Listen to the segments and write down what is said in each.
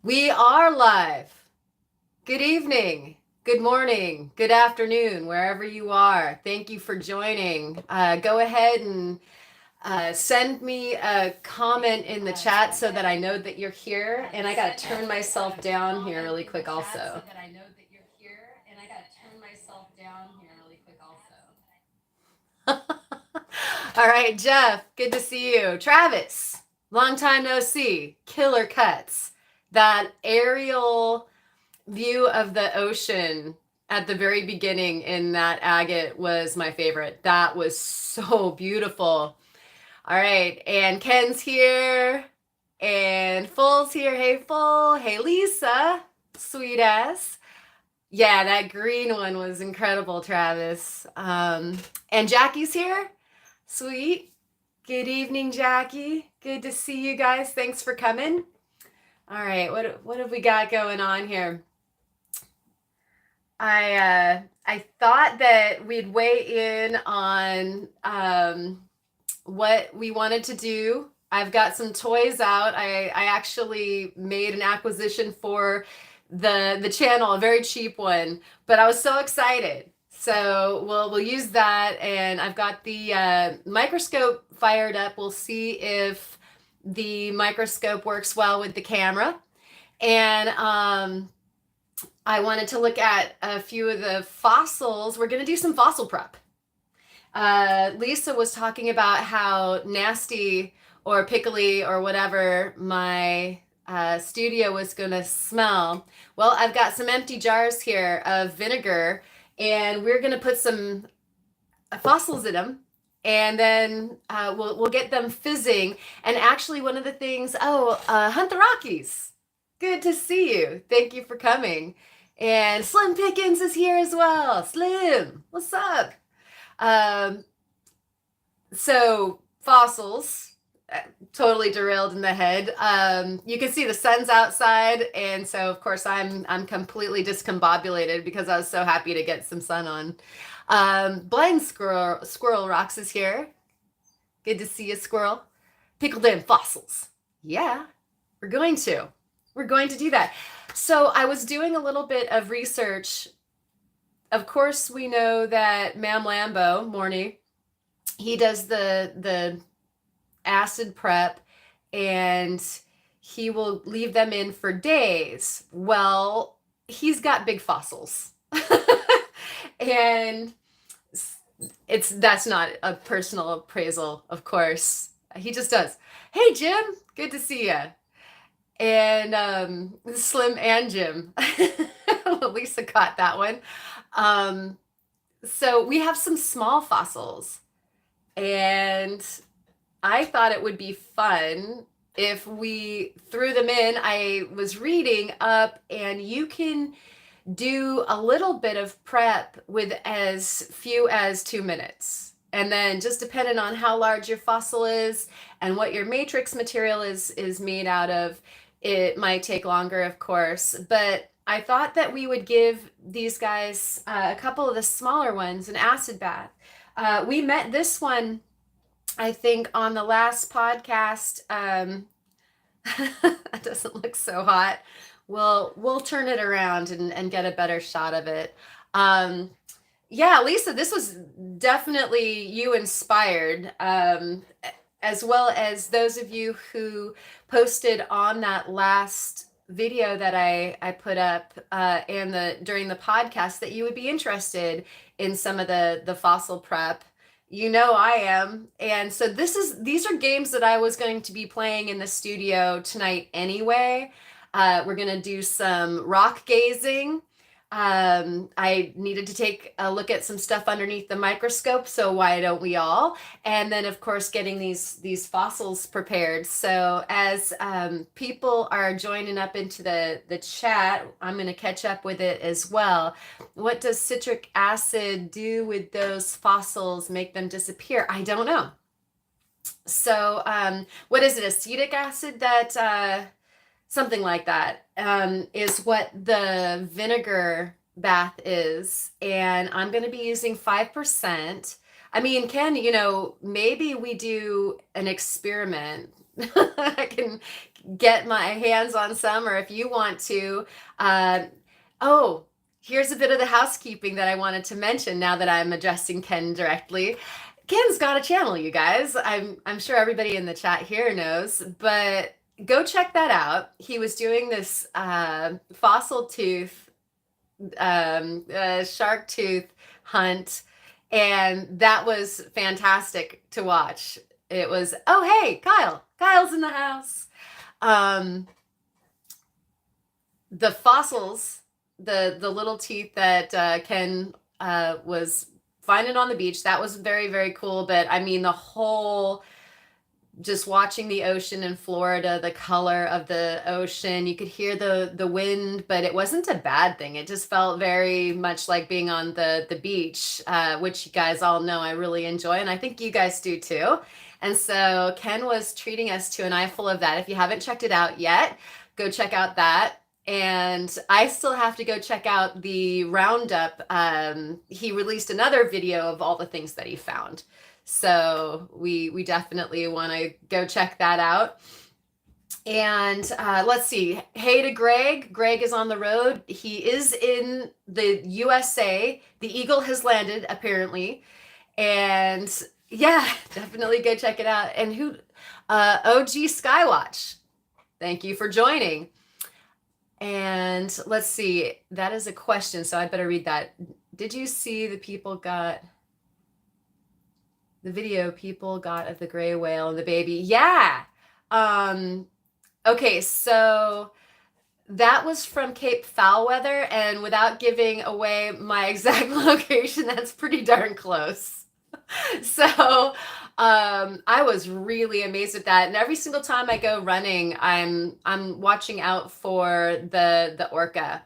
We are live. Good evening, good morning, good afternoon, wherever you are. Thank you for joining. Go ahead and send me a comment in the chat so that I know that you're here. And I got to turn myself down here really quick also. All right, Jeff, good to see you. Travis, long time no see. Killer cuts. That aerial view of the ocean at the very beginning in that agate was my favorite. That was so beautiful. All right, and Ken's here, and Full's here. Hey, Full. Hey, Lisa. Sweet ass. Yeah, that green one was incredible, Travis. And Jackie's here. Sweet. Good evening, Jackie. Good to see you guys. Thanks for coming. All right, what have we got going on here? I thought that we'd weigh in on what we wanted to do. I've got some toys out. I actually made an acquisition for the channel, a very cheap one, but I was so excited. So we'll use that, and I've got the microscope fired up. We'll see if the microscope works well with the camera, and I wanted to look at a few of the fossils. We're going to do some fossil prep. Lisa was talking about how nasty or pickly or whatever my studio was going to smell. Well, I've got some empty jars here of vinegar, and we're going to put some fossils in them. And then we'll get them fizzing. And actually, one of the things, Hunt the Rockies. Good to see you. Thank you for coming. And Slim Pickens is here as well. Slim, what's up? So fossils, totally derailed in the head. You can see the sun's outside, and so of course I'm completely discombobulated because I was so happy to get some sun on. Blind Squirrel Rocks is here. Good to see you, Squirrel. Pickled in fossils. Yeah, we're going to do that. So I was doing a little bit of research. Of course, we know that Mam Lambo, Morny, he does the acid prep, and he will leave them in for days. Well, he's got big fossils. And that's not a personal appraisal, of course. He just does. Hey, Jim, good to see you. And Slim and Jim. Lisa caught that one. So we have some small fossils, and I thought it would be fun if we threw them in. I was reading up, and you can do a little bit of prep with as few as 2 minutes. And then just depending on how large your fossil is and what your matrix material is made out of, it might take longer, of course. But I thought that we would give these guys, a couple of the smaller ones, an acid bath. We met this one, I think, on the last podcast. That doesn't look so hot. We'll turn it around and get a better shot of it. Yeah, Lisa, this was definitely you inspired, as well as those of you who posted on that last video that I put up during the podcast that you would be interested in some of the fossil prep. You know I am. And so these are games that I was going to be playing in the studio tonight anyway. We're going to do some rock gazing. I needed to take a look at some stuff underneath the microscope, so why don't we all? And then, of course, getting these fossils prepared. So as people are joining up into the chat, I'm going to catch up with it as well. What does citric acid do with those fossils? Make them disappear? I don't know. So what is it? Acetic acid that... something like that, is what the vinegar bath is. And I'm going to be using 5%. I mean, Ken, maybe we do an experiment. I can get my hands on some, or if you want to. Uh, oh, here's a bit of the housekeeping that I wanted to mention now that I'm addressing Ken directly. Ken's got a channel, you guys. I'm sure everybody in the chat here knows, but go check that out. He was doing this fossil tooth, shark tooth hunt, and that was fantastic to watch. It was, oh hey, Kyle's in the house. Um, the fossils, the little teeth that Ken was finding on the beach, that was very, very cool. But I mean, the whole, just watching the ocean in Florida, the color of the ocean, you could hear the wind, but it wasn't a bad thing. It just felt very much like being on the beach, which you guys all know I really enjoy, and I think you guys do too. And so Ken was treating us to an eyeful of that. If you haven't checked it out yet, go check out that. And I still have to go check out the roundup. He released another video of all the things that he found. So we definitely want to go check that out. And let's see. Hey to Greg. Greg is on the road. He is in the USA. The Eagle has landed, apparently. And yeah, definitely go check it out. And who? OG Skywatch. Thank you for joining. And let's see. That is a question, so I better read that. Did you see the video people got of the gray whale and the baby? Yeah. Okay, so that was from Cape Foulweather, and without giving away my exact location, that's pretty darn close. So I was really amazed at that. And every single time I go running, I'm watching out for the orca.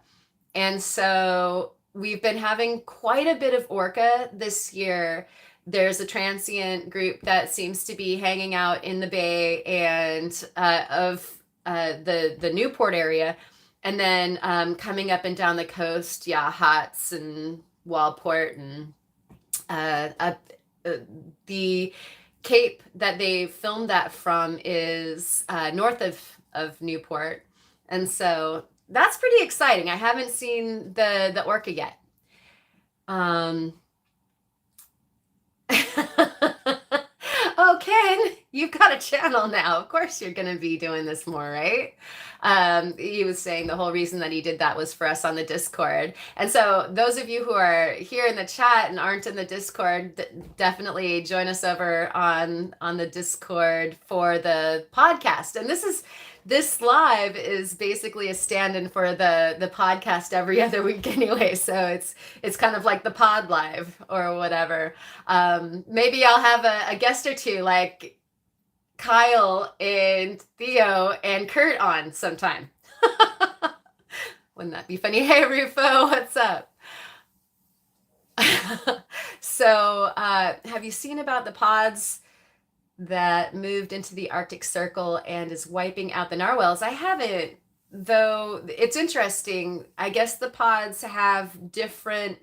And so we've been having quite a bit of orca this year. There's a transient group that seems to be hanging out in the bay and of the Newport area, and then coming up and down the coast, yeah, Hotz and Waldport, and the Cape that they filmed that from is north of Newport, and so that's pretty exciting. I haven't seen the orca yet. Oh, Ken, you've got a channel now. Of course you're going to be doing this more, right? He was saying the whole reason that he did that was for us on the Discord. And so those of you who are here in the chat and aren't in the Discord, definitely join us over on the Discord for the podcast. And this live is basically a stand-in for the podcast every other week anyway. So it's kind of like the pod live or whatever. Maybe I'll have a guest or two like Kyle and Theo and Kurt on sometime. Wouldn't that be funny? Hey, Rufo, what's up? So have you seen about the pods that moved into the Arctic Circle and is wiping out the narwhals? I haven't, though. It's interesting. I guess the pods have different,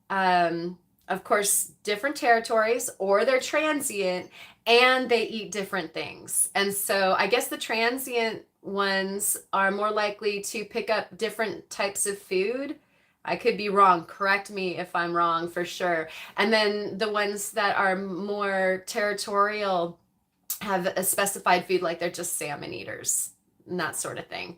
of course, different territories, or they're transient and they eat different things. And so I guess the transient ones are more likely to pick up different types of food. I could be wrong. Correct me if I'm wrong, for sure. And then the ones that are more territorial have a specified food, like they're just salmon eaters and that sort of thing.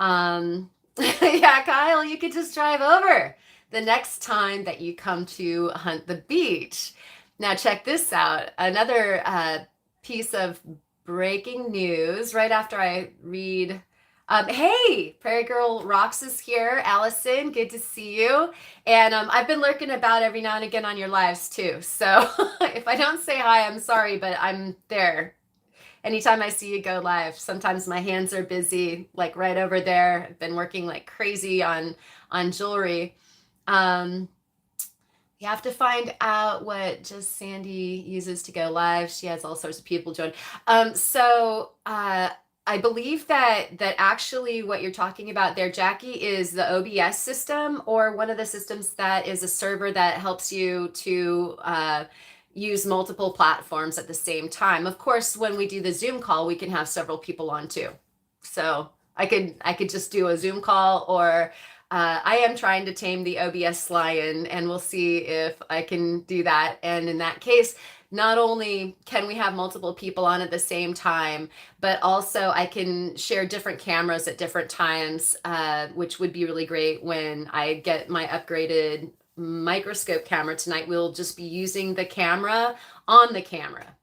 Yeah, Kyle, you could just drive over the next time that you come to hunt the beach. Now check this out. Another piece of breaking news right after I read. Hey, Prairie Girl Rocks is here. Allison, good to see you. And I've been lurking about every now and again on your lives too. So if I don't say hi, I'm sorry, but I'm there. Anytime I see you go live. Sometimes my hands are busy, like right over there. I've been working like crazy on jewelry. You have to find out what Just Sandy uses to go live. She has all sorts of people join. I believe that actually what you're talking about there, Jackie, is the OBS system, or one of the systems that is a server that helps you to use multiple platforms at the same time. Of course, when we do the Zoom call, we can have several people on too. So I could just do a Zoom call, or I am trying to tame the OBS lion, and we'll see if I can do that. And in that case, not only can we have multiple people on at the same time, but also I can share different cameras at different times, which would be really great when I get my upgraded microscope camera tonight. We'll just be using the camera on the camera,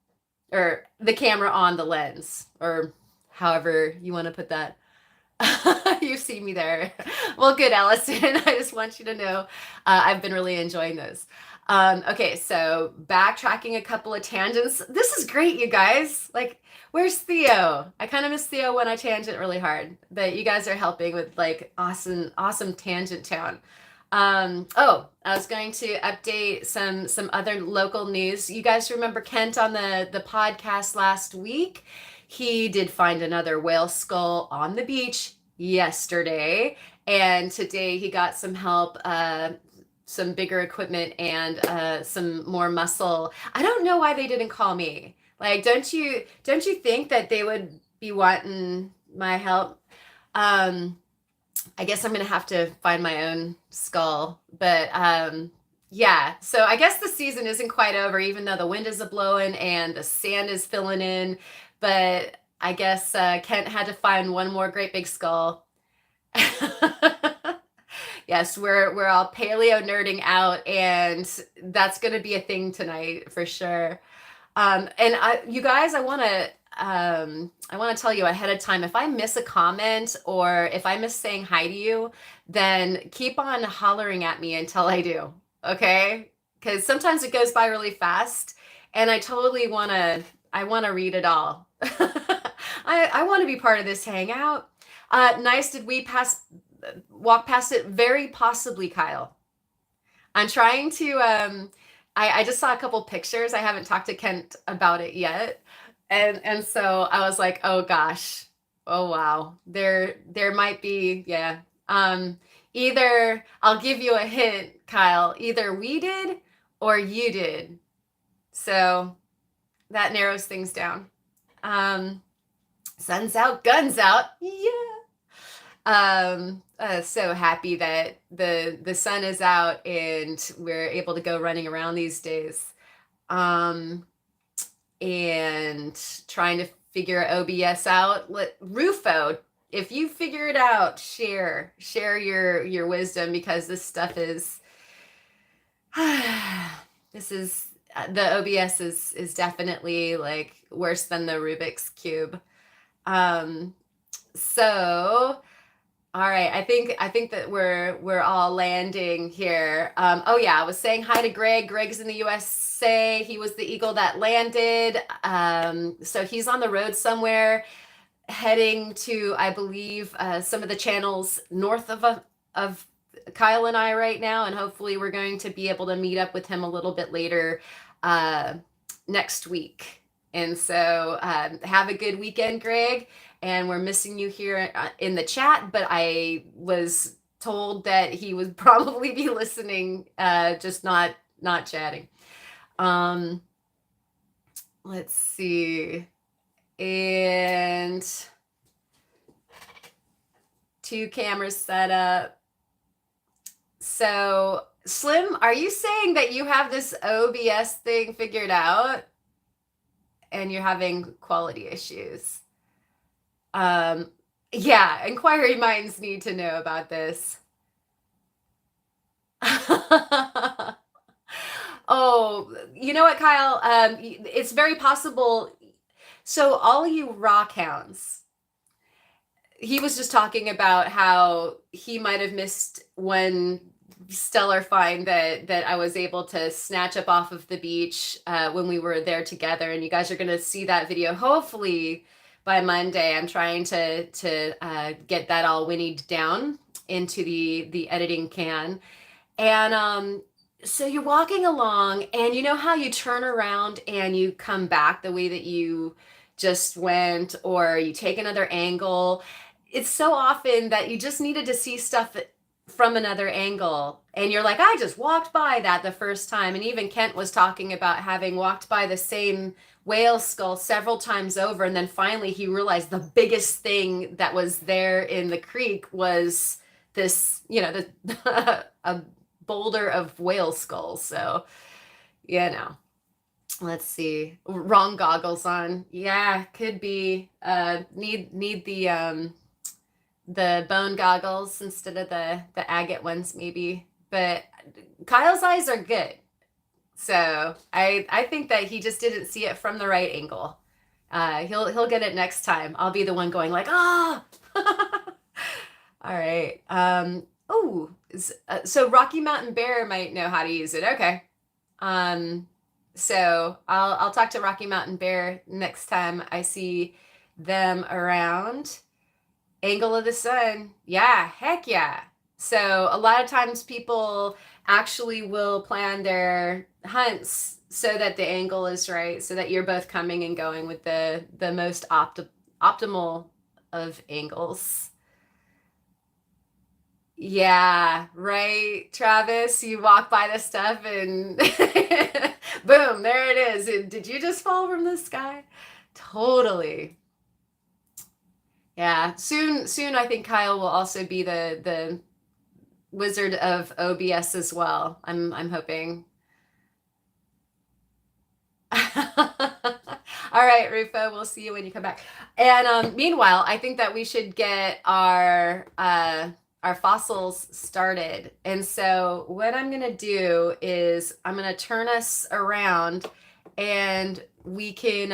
or the camera on the lens, or however you want to put that. You see me there. Well, good, Allison. I just want you to know I've been really enjoying those. Okay, so backtracking a couple of tangents. This is great, you guys. Like, where's Theo? I kind of miss Theo when I tangent really hard, but you guys are helping with like awesome tangent town. Oh, I was going to update some other local news. You guys remember Kent on the podcast last week? He did find another whale skull on the beach yesterday, and today he got some help, some bigger equipment, and some more muscle. I don't know why they didn't call me. Like, don't you think that they would be wanting my help? I guess I'm gonna have to find my own skull, but yeah. So I guess the season isn't quite over, even though the wind is a blowing and the sand is filling in. But I guess Kent had to find one more great big skull. Yes, we're all paleo nerding out, and that's going to be a thing tonight for sure. You guys, I want to tell you ahead of time, if I miss a comment or if I miss saying hi to you, then keep on hollering at me until I do, okay? Because sometimes it goes by really fast, and I want to read it all. I want to be part of this hangout. Nice. Did we walk past it? Very possibly, Kyle. I'm trying to, I just saw a couple pictures. I haven't talked to Kent about it yet. And so I was like, oh gosh, oh wow. There might be, yeah. Either I'll give you a hint, Kyle, either we did or you did. So that narrows things down. Sun's out, guns out. Yeah. So happy that the sun is out and we're able to go running around these days. And trying to figure OBS out. Rufo, if you figure it out, share your wisdom, because this stuff is this is the OBS is definitely like worse than the Rubik's Cube. So all right, I think that we're all landing here. Oh yeah, I was saying hi to Greg. Greg's in the USA. He was the eagle that landed. So he's on the road somewhere, heading to, I believe, some of the channels north of Kyle and I right now, and hopefully we're going to be able to meet up with him a little bit later next week. And so have a good weekend, Greg. And we're missing you here in the chat, but I was told that he would probably be listening, just not chatting. Let's see. And 2 cameras set up. So Slim, are you saying that you have this OBS thing figured out and you're having quality issues? Yeah, inquiry minds need to know about this. Oh, you know what, Kyle? It's very possible. So all you rock hounds, he was just talking about how he might have missed one stellar find that I was able to snatch up off of the beach when we were there together. And you guys are going to see that video hopefully by Monday. I'm trying to get that all whinnied down into the editing can. And so you're walking along, and you know how you turn around and you come back the way that you just went, or you take another angle. It's so often that you just needed to see stuff from another angle, and you're like, I just walked by that the first time. And even Kent was talking about having walked by the same whale skull several times over, and then finally he realized the biggest thing that was there in the creek was this, a boulder of whale skulls. So let's see, wrong goggles on. Yeah, could be need the bone goggles instead of the agate ones maybe. But Kyle's eyes are good. So I think that he just didn't see it from the right angle. He'll get it next time. I'll be the one going like, ah. All right. So Rocky Mountain Bear might know how to use it. Okay. So I'll talk to Rocky Mountain Bear next time I see them around. Angle of the sun. Yeah, heck yeah. So a lot of times people actually will plan their hunts so that the angle is right, so that you're both coming and going with the most optimal of angles. Yeah, right, Travis. You walk by the stuff and boom, there it is. Did you just fall from the sky? Totally. Yeah. Soon I think Kyle will also be the wizard of OBS as well. I'm hoping. All right, Rufo, we'll see you when you come back. And meanwhile, I think that we should get our fossils started. And so what I'm gonna do is I'm gonna turn us around, and we can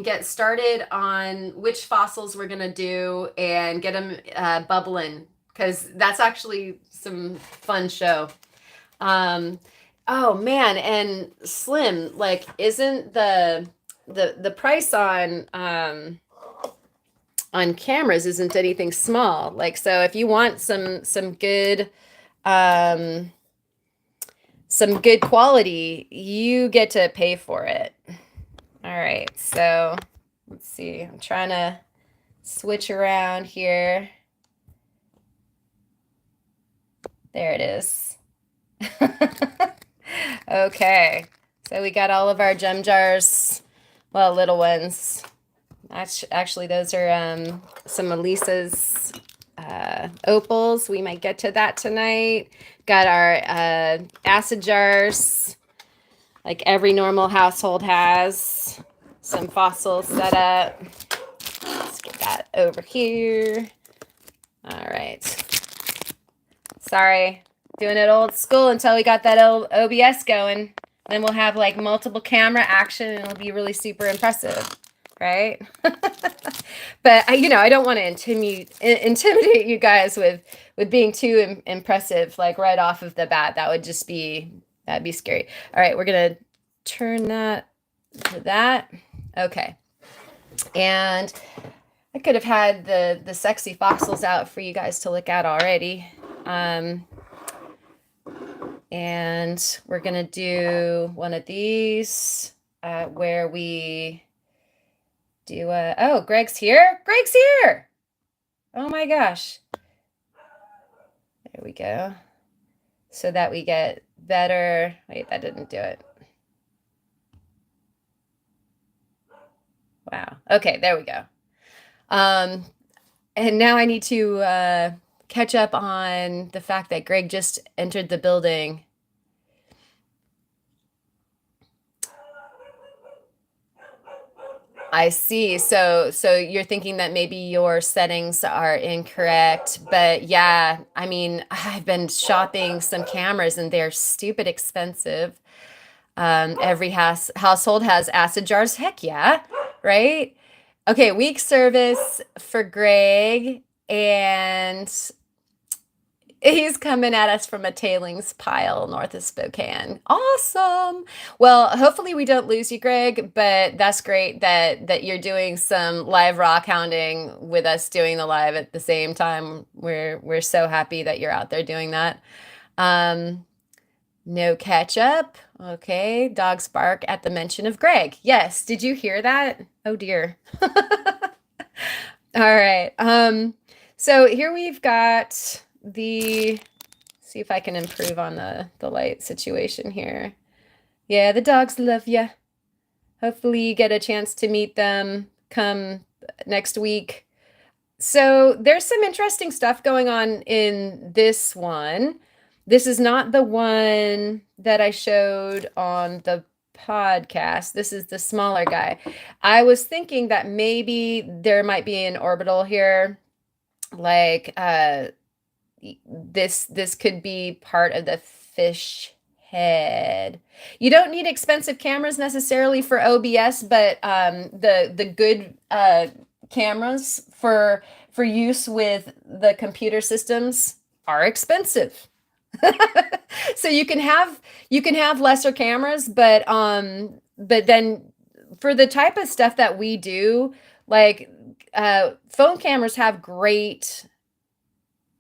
get started on which fossils we're gonna do and get them bubbling, because that's actually some fun show. Um, oh man, and Slim, like, isn't the price on cameras isn't anything small. Like, so if you want some good quality, you get to pay for it. All right, so let's see. I'm trying to switch around here. There it is. Okay, so we got all of our gem jars, well, little ones. Actually, those are some of Lisa's opals. We might get to that tonight. Got our acid jars, like every normal household has. Some fossils set up. Let's get that over here. All right. Sorry, doing it old school until we got that old OBS going. Then we'll have like multiple camera action, and it'll be really super impressive, right? But I don't want to intimidate you guys with being too impressive, like right off of the bat. That'd be scary. All right, we're gonna turn that to that. Okay, and I could have had the sexy fossils out for you guys to look at already. And we're gonna do one of these where we do oh, Greg's here. Greg's here. Oh my gosh. There we go. So that we get better. Wait, that didn't do it. Wow. Okay, there we go. And now I need to catch up on the fact that Greg just entered the building. I see. So you're thinking that maybe your settings are incorrect, but yeah, I mean, I've been shopping some cameras and they're stupid expensive. Every household has acid jars. Heck yeah, right? Okay, week service for Greg, and he's coming at us from a tailings pile north of Spokane. Awesome. Well, hopefully we don't lose you, Greg, but that's great that you're doing some live rock hounding with us doing the live at the same time. We're so happy that you're out there doing that. No ketchup. Okay, dogs bark at the mention of Greg. Yes, did you hear that? Oh dear. All right. So here we've got the, see if I can improve on the light situation here. Yeah, the dogs love you. Hopefully you get a chance to meet them come next week. So there's some interesting stuff going on in this one. This is not the one that I showed on the podcast. This is the smaller guy. I was thinking that maybe there might be an orbital here, like this could be part of the fish head. You don't need expensive cameras necessarily for OBS, but the good cameras for use with the computer systems are expensive. So you can have lesser cameras, but then for the type of stuff that we do, like phone cameras have great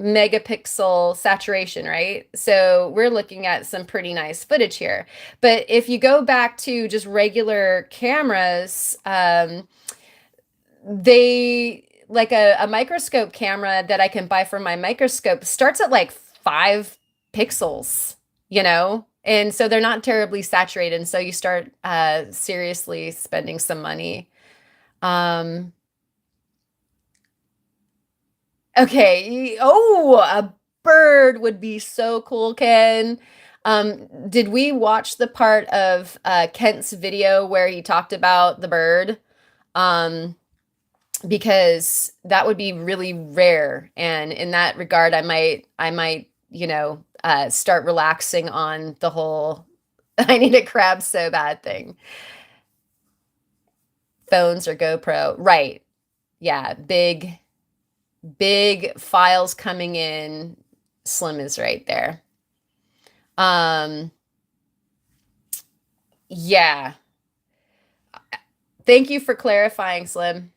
megapixel saturation, right? So we're looking at some pretty nice footage here. But if you go back to just regular cameras, they like a microscope camera that I can buy from my microscope starts at like 5 pixels, you know? And so they're not terribly saturated. And so you start seriously spending some money. Okay. Oh, a bird would be so cool, Ken. Did we watch the part of Kent's video where he talked about the bird? Um, because that would be really rare. And in that regard, I might, start relaxing on the whole I need a crab so bad thing. Phones or GoPro. Right. Yeah. Big files coming in. Slim is right there. Yeah. Thank you for clarifying, Slim.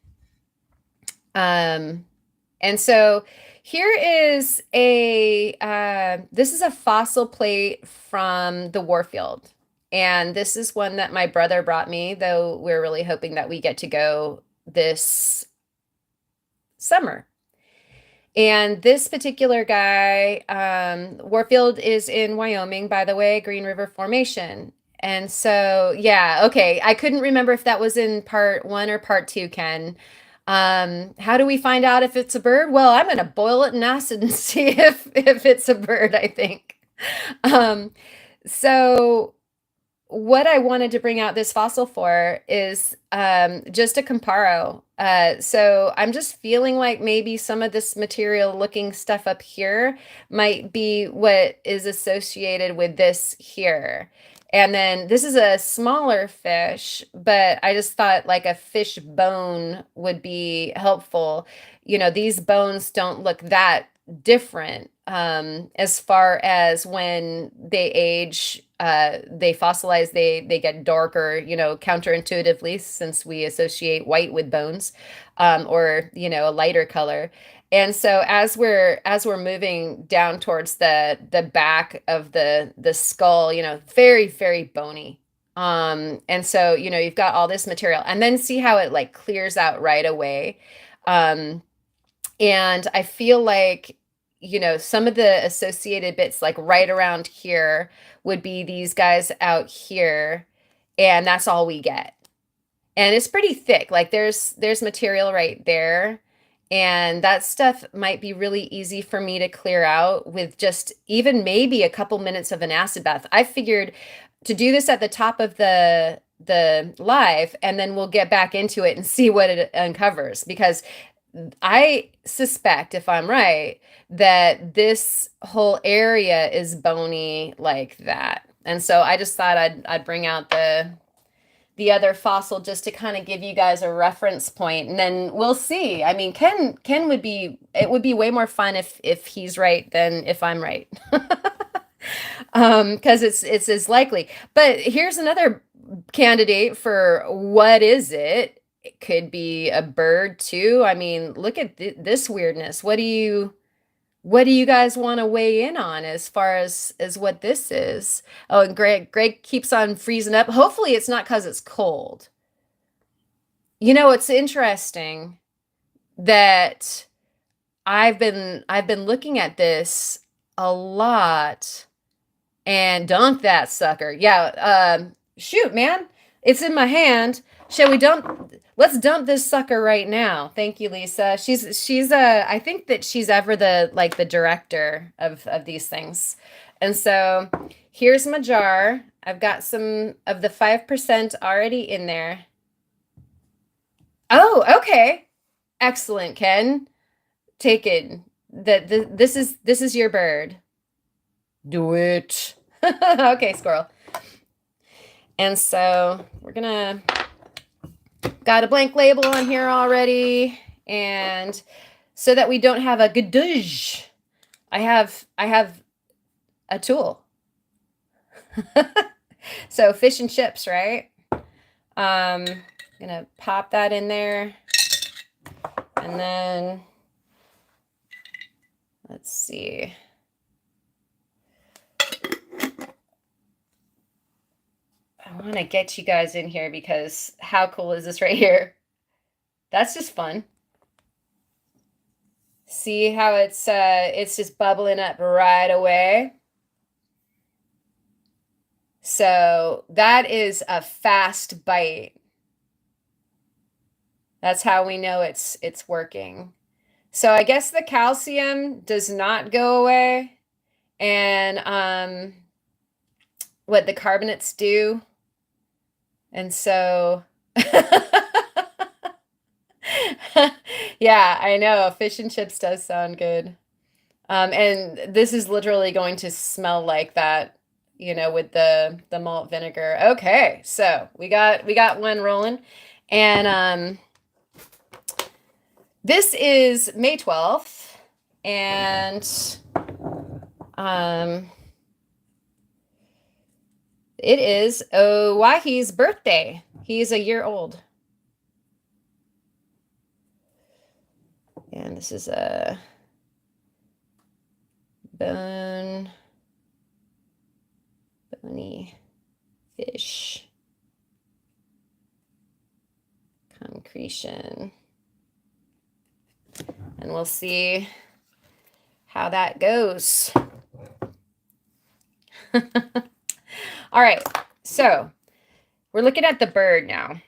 And so here is this is a fossil plate from the Warfield. And this is one that my brother brought me, though we're really hoping that we get to go this summer. And this particular guy, Warfield is in Wyoming, by the way, Green River Formation. And so, yeah, okay. I couldn't remember if that was in part 1 or part 2, Ken. How do we find out if it's a bird? Well, I'm going to boil it in acid and see if it's a bird, I think. So what I wanted to bring out this fossil for is just a comparo. So I'm just feeling like maybe some of this material looking stuff up here might be what is associated with this here. And then this is a smaller fish, but I just thought like a fish bone would be helpful. You know, these bones don't look that different as far as when they age, they fossilize, they get darker, you know, counterintuitively, since we associate white with bones, or, you know, a lighter color. And so as we're moving down towards the back of the skull, you know, very, very bony. And so, you know, you've got all this material, and then see how it like clears out right away. And I feel like, you know, some of the associated bits, like right around here, would be these guys out here, and that's all we get. And it's pretty thick. Like there's material right there, and that stuff might be really easy for me to clear out with just even maybe a couple minutes of an acid bath. I figured to do this at the top of the live, and then we'll get back into it and see what it uncovers, because I suspect, if I'm right, that this whole area is bony like that. And so I just thought I'd bring out the other fossil just to kind of give you guys a reference point, and then we'll see. I mean, Ken it would be way more fun if he's right than if I'm right. Because it's as likely. But here's another candidate for what is it? It could be a bird too. I mean, look at this weirdness. What do you guys want to weigh in on as far as what this is? Oh, and Greg keeps on freezing up. Hopefully it's not because it's cold. You know, it's interesting that I've been looking at this a lot and dunk that sucker. Yeah, shoot, man. It's in my hand. Shall we dump? Let's dump this sucker right now. Thank you, Lisa. She's I think that she's ever the director of these things. And so here's my jar. I've got some of the 5% already in there. Oh, okay. Excellent, Ken. Take it. This is your bird. Do it. Okay, squirrel. And so we're gonna got a blank label on here already, and so that we don't have a gadoosh, I have a tool. So fish and chips, right? Gonna pop that in there, and then let's see. I want to get you guys in here because how cool is this right here? That's just fun. See how it's just bubbling up right away. So that is a fast bite. That's how we know it's working. So I guess the calcium does not go away, and what the carbonates do. And so yeah, I know. Fish and chips does sound good. And this is literally going to smell like that, with the malt vinegar. Okay, so we got one rolling, and this is May 12th, and it is Owahi's birthday. He's a year old. And this is a bony fish. Concretion. And we'll see how that goes. All right, so we're looking at the bird now,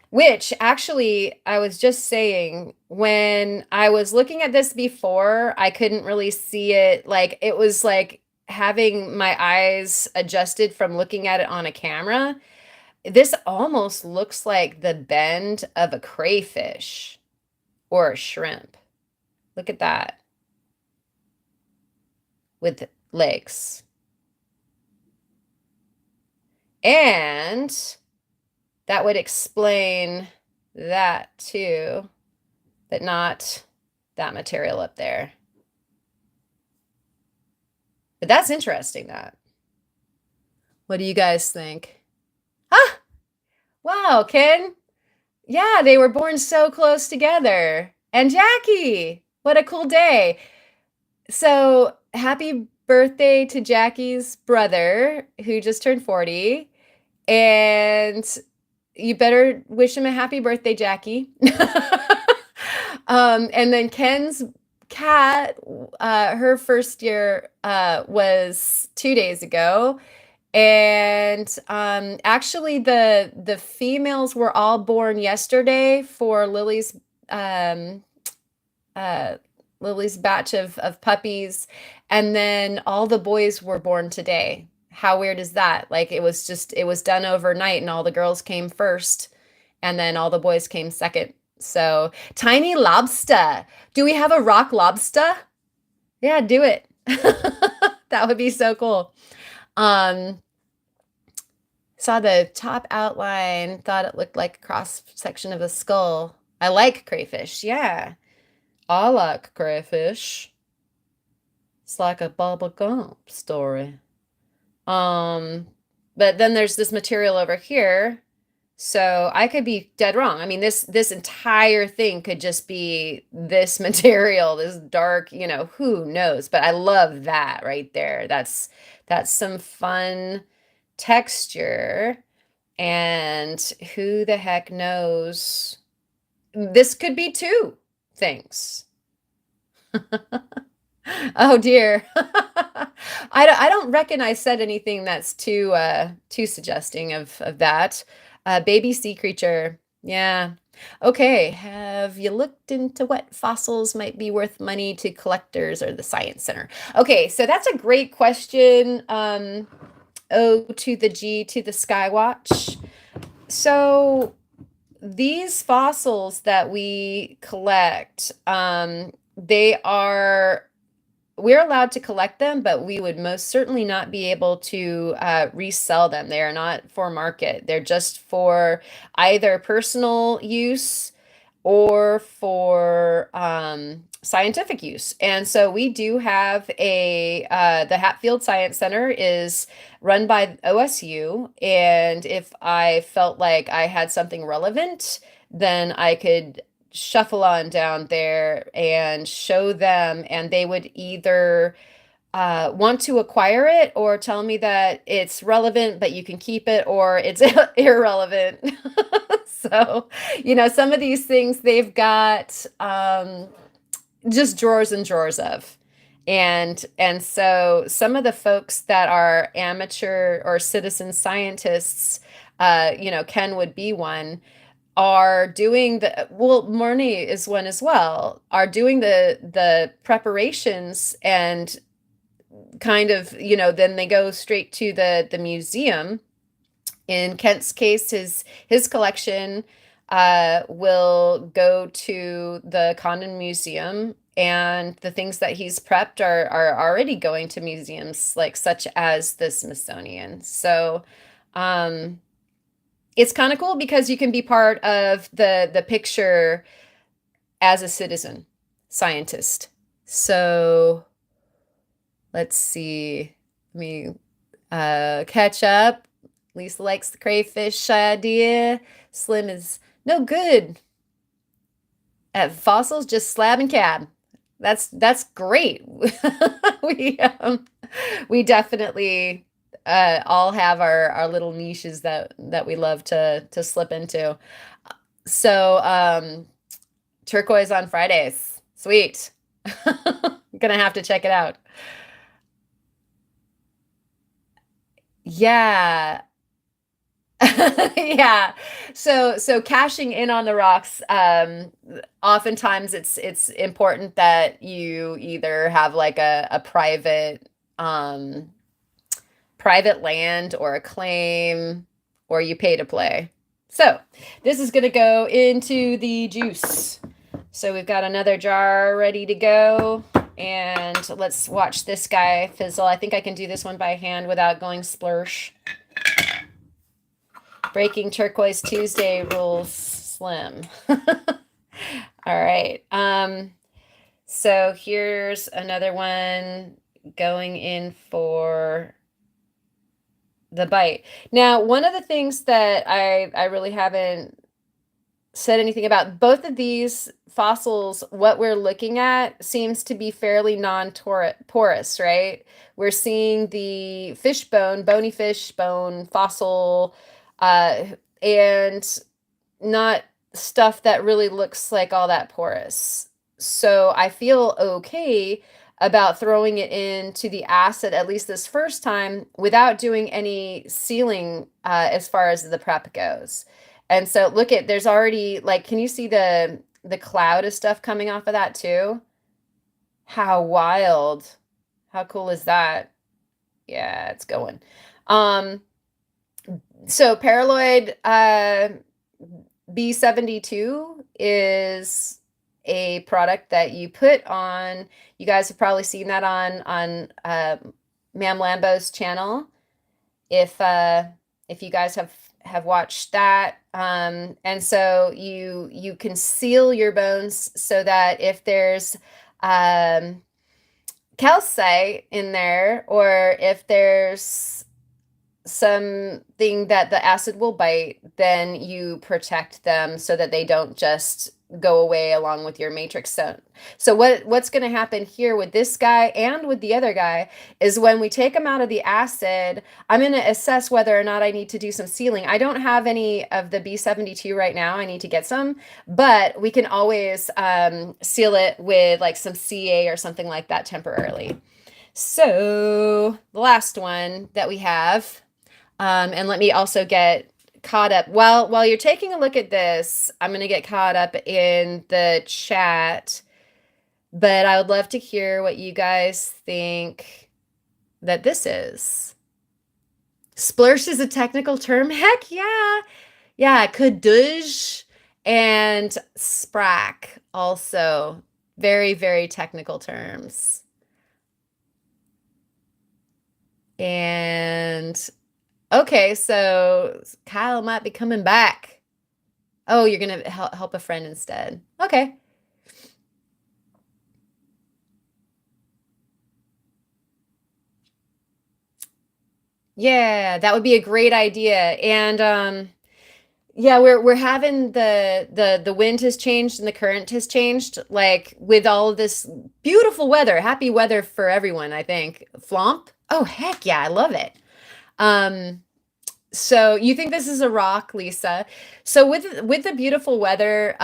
which actually I was just saying when I was looking at this before, I couldn't really see it. Like it was like having my eyes adjusted from looking at it on a camera. This almost looks like the bend of a crayfish or a shrimp. Look at that. With legs. And that would explain that too, but not that material up there. But that's interesting, that. What do you guys think? Ah, wow, Ken. Yeah, they were born so close together. And Jackie, what a cool day. So happy birthday to Jackie's brother who just turned 40. And you better wish him a happy birthday, Jackie. And then Ken's cat, her first year was 2 days ago. And actually the females were all born yesterday for Lily's batch of puppies, and then all the boys were born today. How weird is that? Like it was done overnight, and all the girls came first, and then all the boys came second. So tiny lobster. Do we have a rock lobster? Yeah, do it. That would be so cool. Saw the top outline, thought it looked like a cross section of a skull. I like crayfish. Yeah. I like crayfish. It's like a Bubba Gump story. But then there's this material over here. So I could be dead wrong. I mean, this entire thing could just be this material, this dark, who knows? But I love that right there. That's some fun texture. And who the heck knows? This could be two things. Oh dear. I don't reckon I said anything that's too suggesting of that. Baby sea creature. Yeah. Okay. Have you looked into what fossils might be worth money to collectors or the Science Center? Okay, so that's a great question. O to the G to the Skywatch. So these fossils that we collect, they are we're allowed to collect them, but we would most certainly not be able to resell them. They are not for market. They're just for either personal use or for scientific use. And so we do have the Hatfield Science Center is run by OSU. And if I felt like I had something relevant, then I could shuffle on down there and show them, and they would either want to acquire it or tell me that it's relevant, but you can keep it, or it's irrelevant. So, some of these things they've got just drawers and drawers of. And so some of the folks that are amateur or citizen scientists, Ken would be one, are doing Morny is one as well, are doing the preparations and kind of, then they go straight to the museum. In Kent's case, his collection will go to the Condon Museum, and the things that he's prepped are already going to museums like such as the Smithsonian. So it's kind of cool because you can be part of the picture as a citizen scientist. So let's see. Let me catch up. Lisa likes the crayfish idea. Slim is no good at fossils, just slab and cab. That's great. We definitely all have our little niches that we love to slip into. So turquoise on Fridays. Sweet. Gonna have to check it out. Yeah. Yeah. So cashing in on the rocks, oftentimes it's important that you either have like a private land or a claim, or you pay to play. So this is gonna go into the juice. So we've got another jar ready to go. And let's watch this guy fizzle. I think I can do this one by hand without going splursh. Breaking Turquoise Tuesday rules, Slim. All right. So here's another one going in for the bite. Now, one of the things that I really haven't said anything about, both of these fossils, what we're looking at seems to be fairly non-porous, right? We're seeing the fish bone, bony fish bone fossil, and not stuff that really looks like all that porous. So I feel okay about throwing it into the acid, at least this first time, without doing any sealing as far as the prep goes. And so look at, there's already, like, can you see the cloud of stuff coming off of that too? How wild. How cool is that? Yeah, it's going. So paraloid B72 is a product that you put on. You guys have probably seen that on Ma'am Lambo's channel. If you guys have watched that, and so you can seal your bones so that if there's calcite in there, or if there's something that the acid will bite, then you protect them so that they don't just go away along with your matrix stone. So what's going to happen here with this guy and with the other guy is when we take them out of the acid, I'm going to assess whether or not I need to do some sealing. I don't have any of the B72 right now. I need to get some, but we can always seal it with like some CA or something like that temporarily. So the last one that we have, and let me also get caught up. While you're taking a look at this, I'm going to get caught up in the chat, but I would love to hear what you guys think that this is. Splursh is a technical term. Heck yeah. Yeah, Caduge and Sprack also. Very, very technical terms. And okay, so Kyle might be coming back. Oh, you're going to help a friend instead. Okay. Yeah, that would be a great idea. And yeah, we're having the wind has changed and the current has changed, like with all of this beautiful weather. Happy weather for everyone, I think. Flomp? Oh, heck yeah, I love it. So you think this is a rock, Lisa? So with the beautiful weather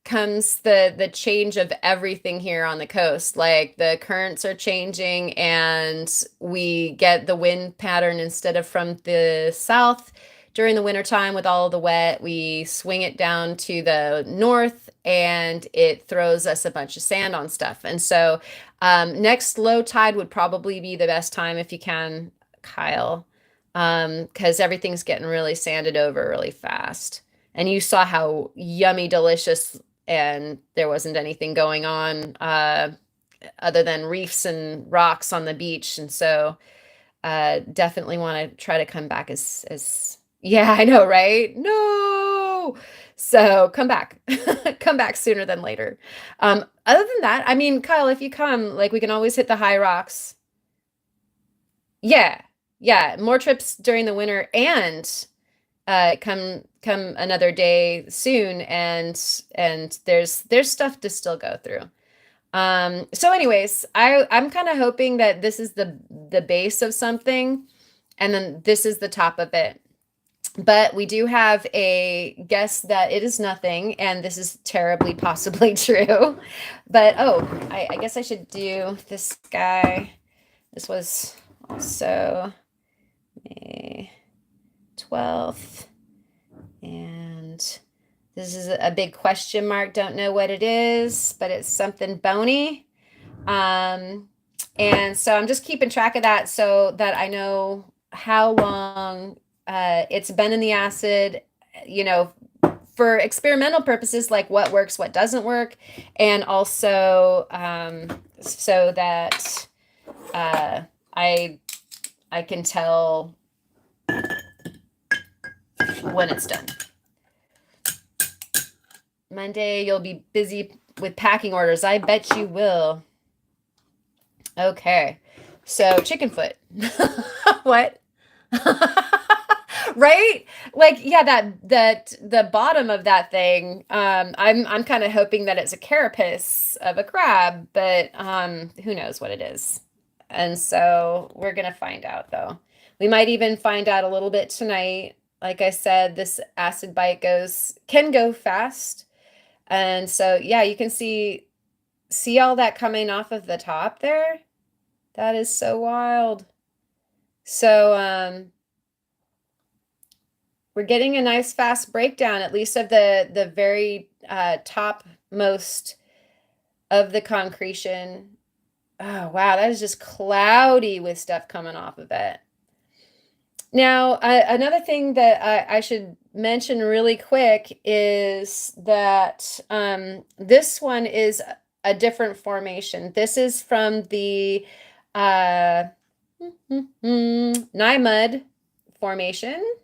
comes the change of everything here on the coast. Like the currents are changing, and we get the wind pattern instead of from the south during the wintertime with all of the wet. We swing it down to the north, and it throws us a bunch of sand on stuff. And so next low tide would probably be the best time if you can, Kyle, because everything's getting really sanded over really fast. And you saw how yummy delicious, and there wasn't anything going on other than reefs and rocks on the beach. And so definitely want to try to come back as yeah, I know, right? No. So come back. Come back sooner than later. Other than that, I mean, Kyle, if you come, like we can always hit the high rocks. Yeah. Yeah, more trips during the winter, and come another day soon, and there's stuff to still go through. So anyways, I'm kind of hoping that this is the base of something, and then this is the top of it. But we do have a guess that it is nothing, and this is terribly possibly true. But oh, I guess I should do this guy. This was also May 12th. And this is a big question mark. Don't know what it is, but it's something bony. And so I'm just keeping track of that so that I know how long it's been in the acid, you know, for experimental purposes, like what works, what doesn't work. And also so that I can tell when it's done. Monday, you'll be busy with packing orders. I bet you will. Okay. So chicken foot. What? Right? Like, yeah, that the bottom of that thing, I'm kind of hoping that it's a carapace of a crab, but who knows what it is. And so we're gonna find out though. We might even find out a little bit tonight. Like I said, this acid bite can go fast. And so yeah, you can see all that coming off of the top there. That is so wild. So we're getting a nice fast breakdown, at least of the very top most of the concretion. Oh, wow, that is just cloudy with stuff coming off of it. Now, another thing that I should mention really quick is that this one is a different formation. This is from the Nymud formation,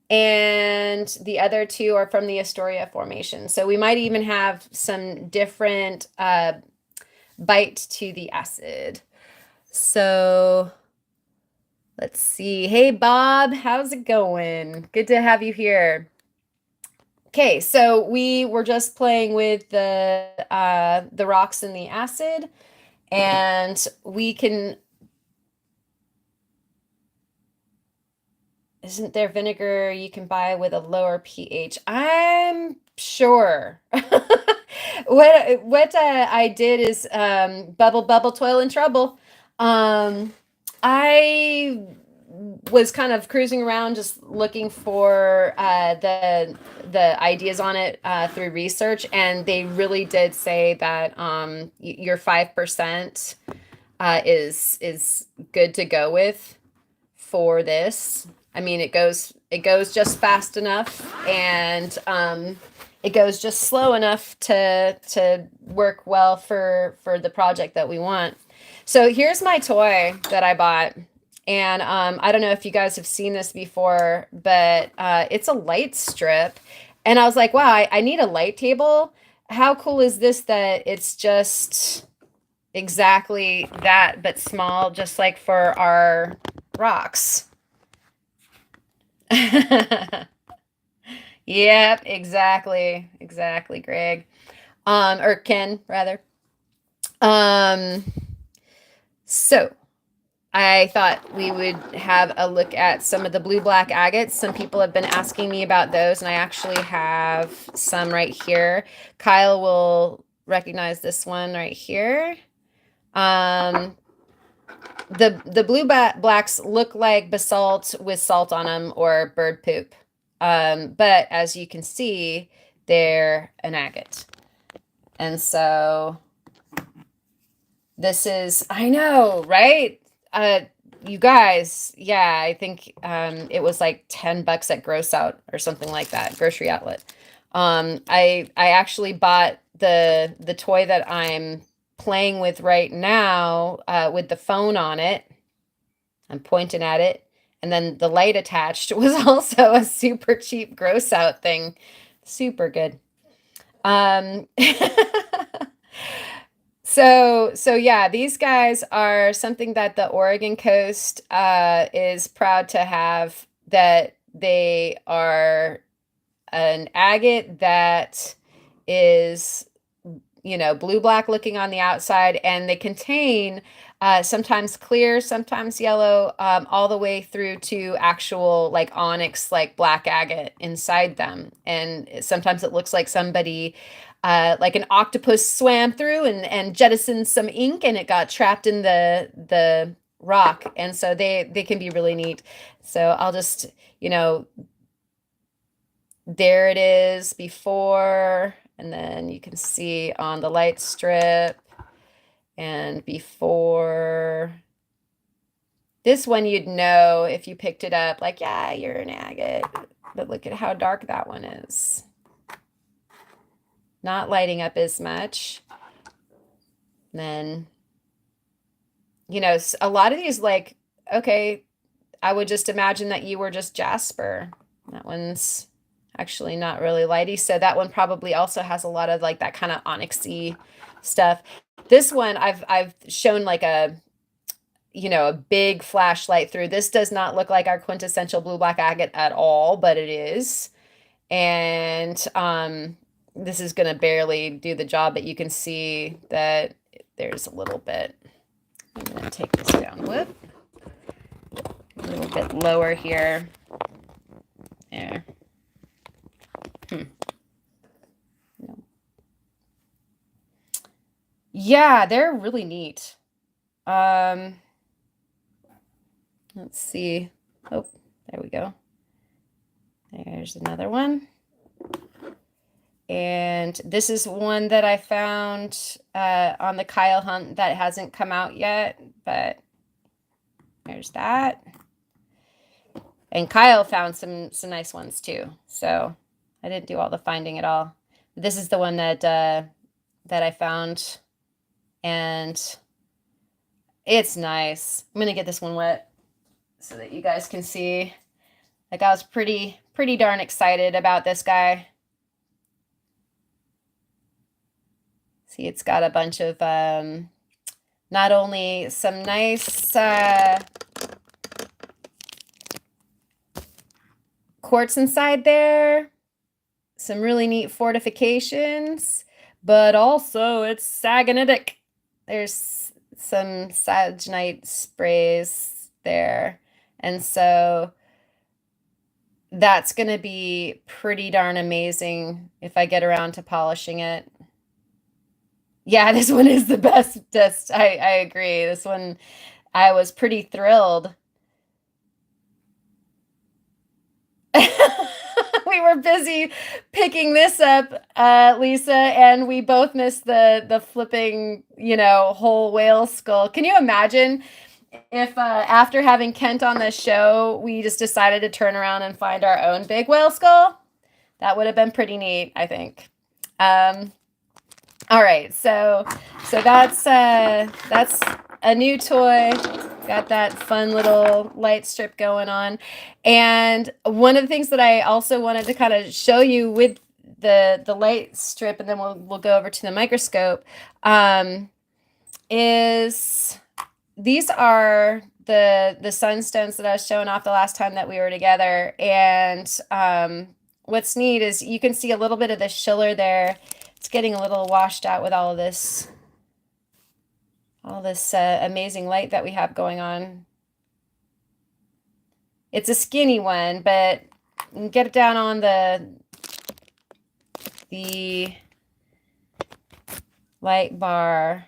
and the other two are from the Astoria formation. So we might even have some different bite to the acid. So Let's see. Hey, Bob, how's it going? Good to have you here. Okay, so we were just playing with the rocks and the acid, and we can. Isn't there vinegar you can buy with a lower pH? I'm sure. What I did is bubble bubble toil and trouble. I was kind of cruising around just looking for the ideas on it through research, and they really did say that your 5% is good to go with for this. I mean, it goes just fast enough, and it goes just slow enough to work well for the project that we want. So here's my toy that I bought. And I don't know if you guys have seen this before, but it's a light strip. And I was like, wow, I need a light table. How cool is this that it's just exactly that, but small, just like for our rocks. Yep, exactly, Greg. Or Ken, rather. Um, so I thought we would have a look at some of the blue black agates. Some people have been asking me about those, and I actually have some right here. Kyle will recognize this one right here. The blue blacks look like basalt with salt on them or bird poop. But as you can see, they're an agate. And so this is, I know, right? You guys, yeah, I think it was like $10 at Gross Out or something like that, grocery outlet. I actually bought the toy that I'm playing with right now with the phone on it. I'm pointing at it. And then the light attached was also a super cheap Gross Out thing. Super good. So yeah, these guys are something that the Oregon coast is proud to have, that they are an agate that is, blue black looking on the outside, and they contain sometimes clear, sometimes yellow, all the way through to actual like onyx, like black agate inside them. And sometimes it looks like somebody like an octopus swam through and jettisoned some ink, and it got trapped in the rock. And so they can be really neat. So I'll just, there it is before, and then you can see on the light strip, and before. This one you'd know if you picked it up, like, yeah, you're an agate. But look at how dark that one is. Not lighting up as much. And then, a lot of these, like, okay, I would just imagine that you were just jasper. That one's actually not really lighty. So that one probably also has a lot of like that kind of onyxy stuff. This one I've shown like a big flashlight through. This does not look like our quintessential blue black agate at all, but it is. And this is going to barely do the job, but you can see that there's a little bit. I'm going to take this down. Whoop. A little bit lower here. There. Yeah, they're really neat. Let's see. Oh, there we go. There's another one. And this is one that I found on the Kyle hunt that hasn't come out yet, but there's that. And Kyle found some nice ones too. So I didn't do all the finding at all. This is the one that I found, and it's nice. I'm gonna get this one wet so that you guys can see. Like, I was pretty darn excited about this guy. See, it's got a bunch of not only some nice quartz inside there, some really neat fortifications, but also it's sagenitic. There's some saginite sprays there. And so that's going to be pretty darn amazing if I get around to polishing it. Yeah, this one is the best. I agree. This one, I was pretty thrilled. We were busy picking this up, Lisa, and we both missed the flipping, whole whale skull. Can you imagine if after having Kent on the show, we just decided to turn around and find our own big whale skull? That would have been pretty neat, I think. All right, so that's a new toy. Got that fun little light strip going on. And one of the things that I also wanted to kind of show you with the light strip, and then we'll go over to the microscope, is these are the sunstones that I was showing off the last time that we were together. And what's neat is you can see a little bit of the schiller there. It's getting a little washed out with all this amazing light that we have going on. It's a skinny one, but you can get it down on the light bar,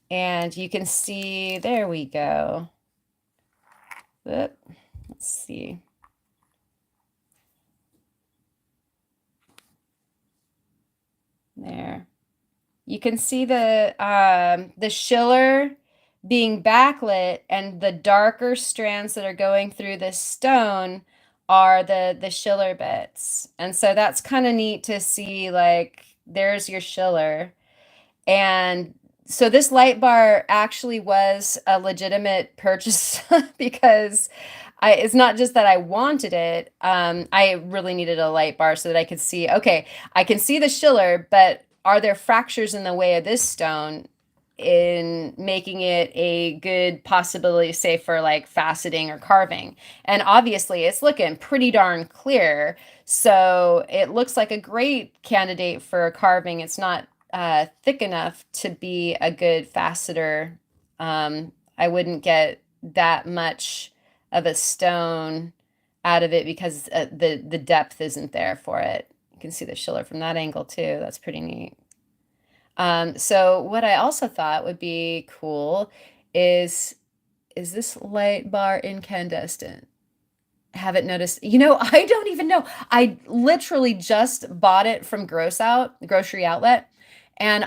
and you can see, there we go. Let's see. There. You can see the schiller being backlit, and the darker strands that are going through this stone are the schiller bits. And so that's kind of neat to see, like, there's your schiller. And so this light bar actually was a legitimate purchase because it's not just that I wanted it. I really needed a light bar so that I could see, okay, I can see the schiller, but are there fractures in the way of this stone in making it a good possibility, say, for like faceting or carving? And obviously it's looking pretty darn clear. So it looks like a great candidate for carving. It's not thick enough to be a good faceter. I wouldn't get that much of a stone out of it because the depth isn't there for it. You can see the schiller from that angle too. That's pretty neat. So what I also thought would be cool is this light bar incandescent? Haven't noticed. I don't even know. I literally just bought it from grocery outlet, and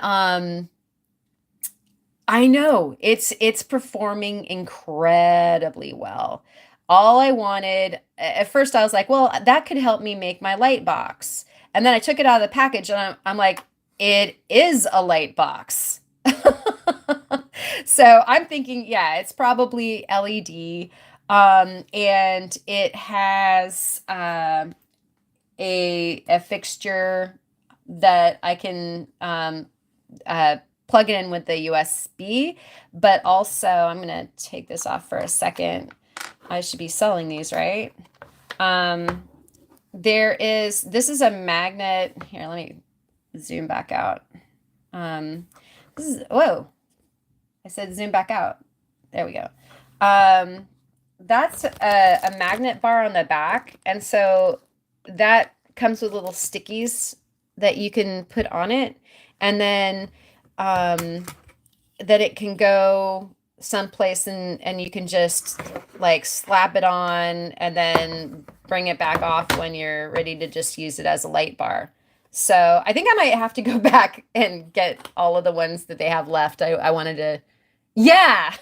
I know it's performing incredibly well. All I wanted, at first I was like, well, that could help me make my light box. And then I took it out of the package, and I'm like, it is a light box. So I'm thinking, yeah, it's probably LED. And it has a fixture that I can plug it in with the USB, but also I'm going to take this off for a second. I should be selling these, right? This is a magnet. Here, let me zoom back out. Whoa, I said zoom back out. There we go. That's a magnet bar on the back. And so that comes with little stickies that you can put on it. And then that it can go someplace and you can just like slap it on and then bring it back off when you're ready to just use it as a light bar. So I think I might have to go back and get all of the ones that they have left. I wanted to, yeah.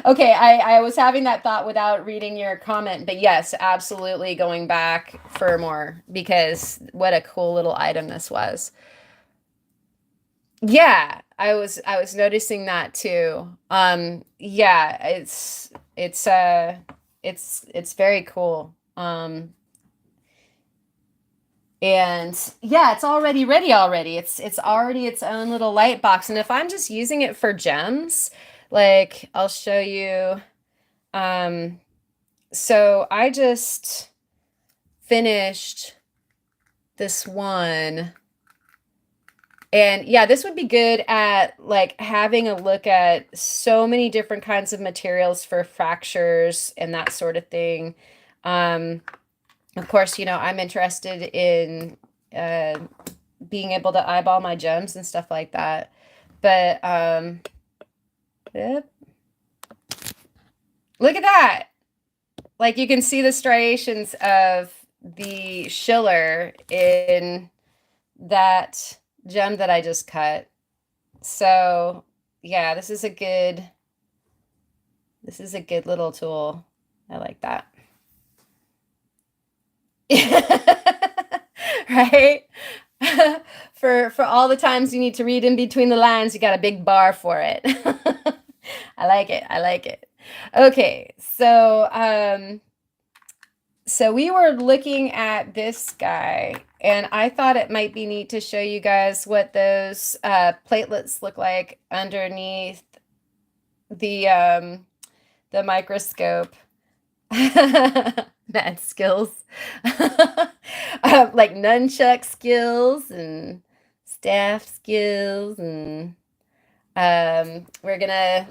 Okay, I was having that thought without reading your comment, but yes, absolutely going back for more, because what a cool little item this was. Yeah, I was noticing that too. Yeah, it's very cool. And yeah, it's already ready already. It's already its own little light box. And if I'm just using it for gems, like I'll show you, So I just finished this one. And yeah, this would be good at like having a look at so many different kinds of materials for fractures and that sort of thing. Um, of course, I'm interested in uh, being able to eyeball my gems and stuff like that. But yep. Look at that. Like you can see the striations of the schiller in that gem that I just cut. So yeah, this is a good little tool. I like that. Right? For all the times you need to read in between the lines, you got a big bar for it. I like it. I like it. Okay, so we were looking at this guy, and I thought it might be neat to show you guys what those platelets look like underneath the microscope. Mad skills. Like nunchuck skills and staff skills, and we're gonna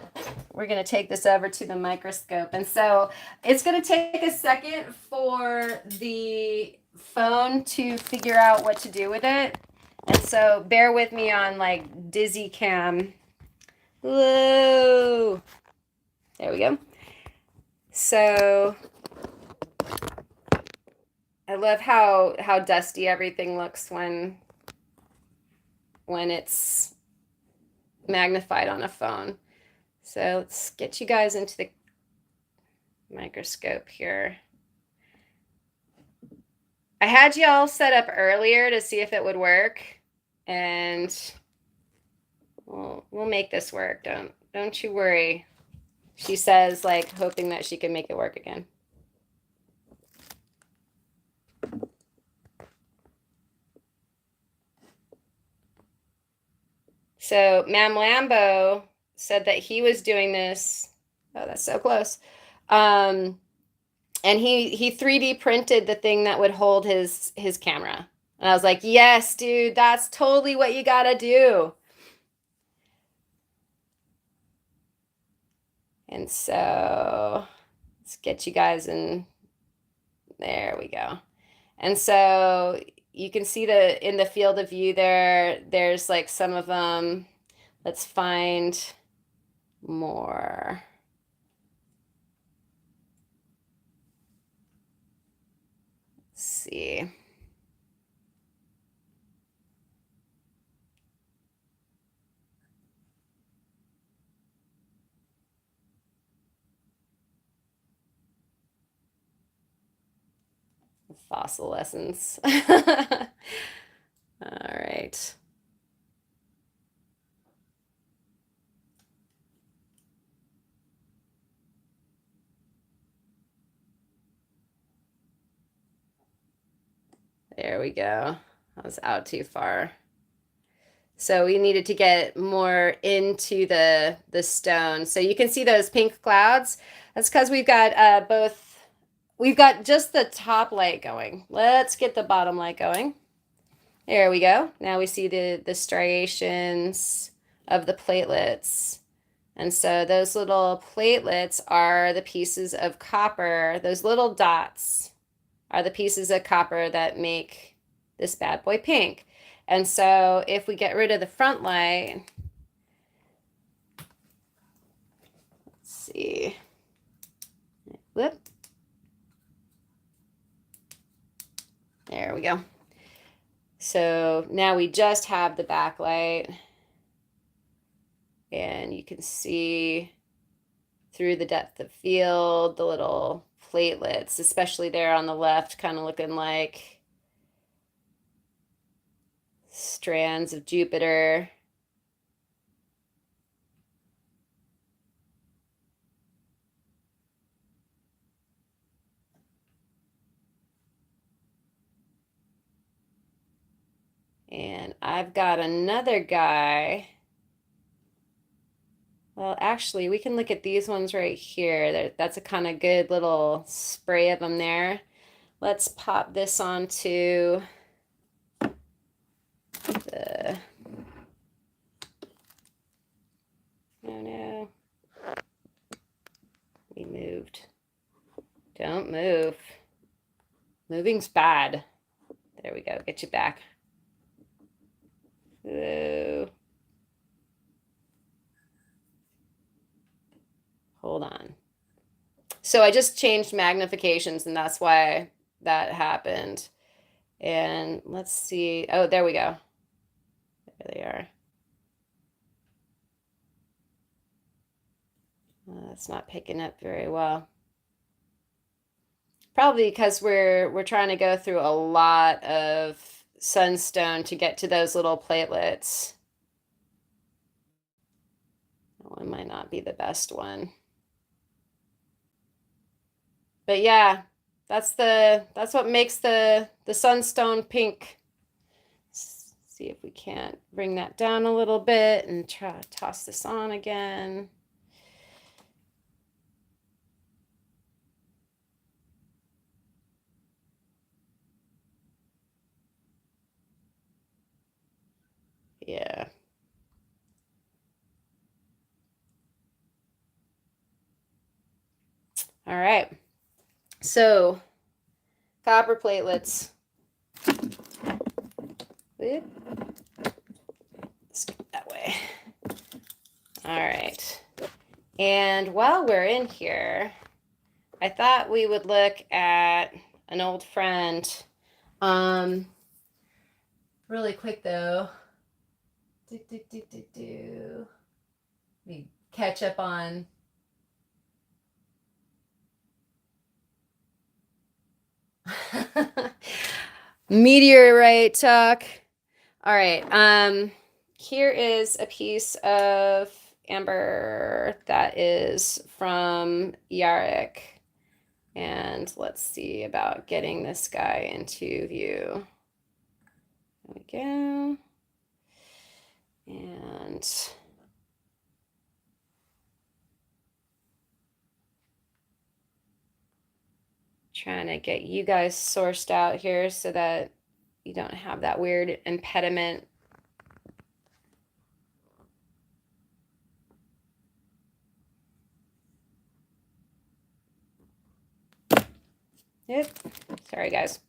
take this over to the microscope. And so it's gonna take a second for the phone to figure out what to do with it. And so bear with me on like dizzy cam. Whoa. There we go. So I love how dusty everything looks when it's magnified on a phone. So let's get you guys into the microscope here. I had you all set up earlier to see if it would work, and we'll make this work. Don't you worry. She says, like, hoping that she can make it work again. So Mam Lambo said that he was doing this. Oh, that's so close. And he 3D printed the thing that would hold his camera. And I was like, yes, dude, that's totally what you gotta do. And so let's get you guys in. There we go. And so you can see in the field of view there's like some of them. Let's find more. Let's see. Fossil lessons. All right. There we go. I was out too far. So we needed to get more into the stone. So you can see those pink clouds. That's because we've got we've got just the top light going. Let's get the bottom light going. There we go. Now we see the striations of the platelets. And so those little platelets are the pieces of copper. Those little dots are the pieces of copper that make this bad boy pink. And so if we get rid of the front light, let's see. Whoop. There we go. So now we just have the backlight, and you can see through the depth of field the little platelets, especially there on the left, kind of looking like strands of Jupiter. And I've got another guy. Well, actually, we can look at these ones right here. That's a kind of good little spray of them there. Let's pop this onto the, oh no, we moved. Don't move. Moving's bad. There we go, get you back. Ooh. Hold on. So I just changed magnifications and that's why that happened. And let's see. Oh, there we go. There they are. That's not picking up very well. Probably because we're trying to go through a lot of sunstone to get to those little platelets. That one might not be the best one. But yeah, that's what makes the sunstone pink. Let's see if we can't bring that down a little bit and try to toss this on again. Yeah. All right. So, copper platelets. Let's go that way. All right. And while we're in here, I thought we would look at an old friend. Really quick though. We catch up on meteorite talk. All right. Here is a piece of amber that is from Yarrick. And let's see about getting this guy into view. There we go. And trying to get you guys sourced out here so that you don't have that weird impediment. Yep. Sorry, guys.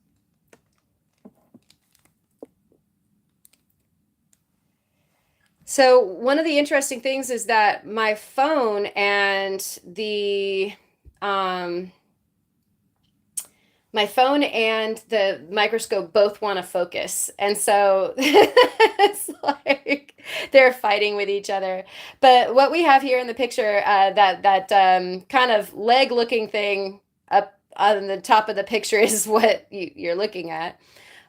So one of the interesting things is that my phone and the microscope both want to focus. And so it's like they're fighting with each other. But what we have here in the picture, that kind of leg looking thing up on the top of the picture is what you're looking at.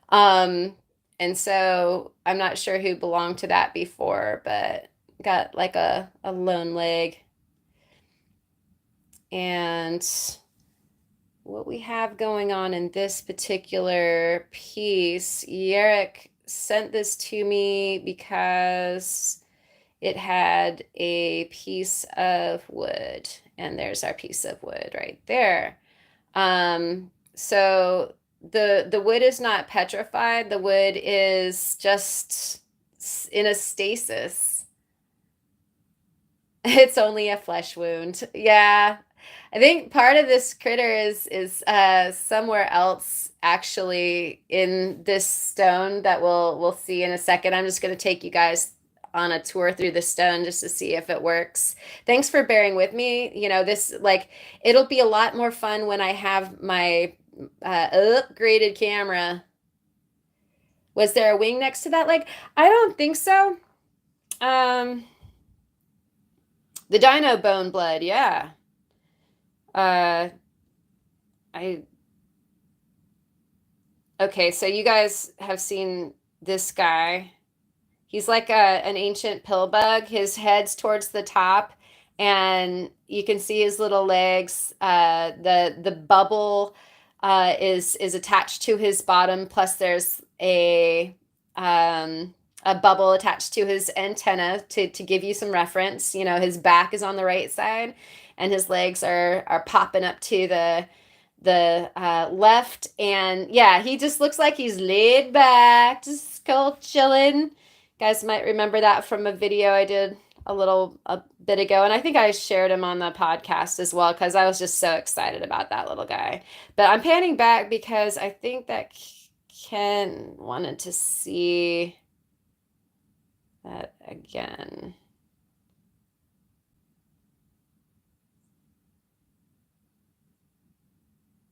And so I'm not sure who belonged to that before, but got like a lone leg. And what we have going on in this particular piece, Yarrick sent this to me because it had a piece of wood, and there's our piece of wood right there. So the wood is not petrified. The wood is just in a stasis. It's only a flesh wound. Yeah. I think part of this critter is somewhere else actually in this stone that we'll see in a second. I'm just going to take you guys on a tour through the stone just to see if it works. Thanks for bearing with me. You know, this, like, it'll be a lot more fun when I have my upgraded camera. Was there a wing next to that leg? I don't think so. The dino bone blood, yeah. Okay, so you guys have seen this guy. He's like an ancient pill bug. His head's towards the top, and you can see his little legs. The bubble is attached to his bottom. Plus, there's a a bubble attached to his antenna to give you some reference. You know, his back is on the right side and his legs are popping up to the left. And yeah, he just looks like he's laid back, just cold chilling. You guys might remember that from a video I did a bit ago, and I think I shared him on the podcast as well because I was just so excited about that little guy. But I'm panning back because I think that Ken wanted to see that again.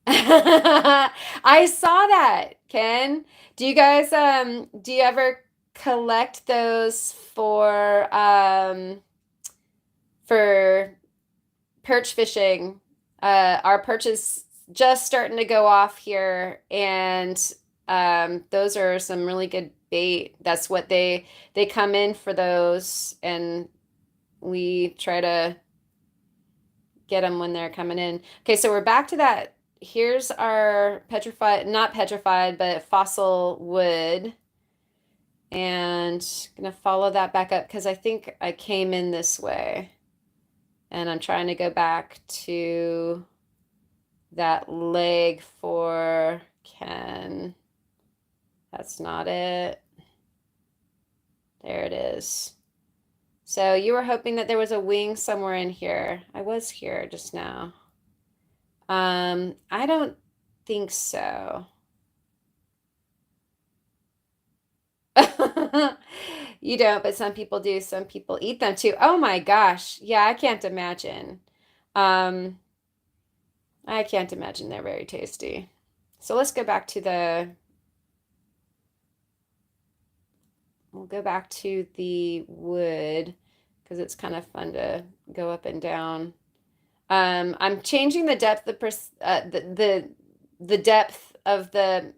I saw that, Ken. Do you ever collect those for perch fishing? Our perch is just starting to go off here, and those are some really good bait. That's what they come in for those, and we try to get them when they're coming in. Okay, so we're back to that. Here's our petrified, not petrified, but fossil wood. And I'm gonna follow that back up because I think I came in this way. And I'm trying to go back to that leg for Ken. That's not it. There it is. So you were hoping that there was a wing somewhere in here. I was here just now. I don't think so. You don't, but some people do. Some people eat them too. Oh my gosh. Yeah, I can't imagine. Um, I can't imagine they're very tasty. So let's go back to we'll go back to the wood because it's kind of fun to go up and down. I'm changing the depth, the depth of the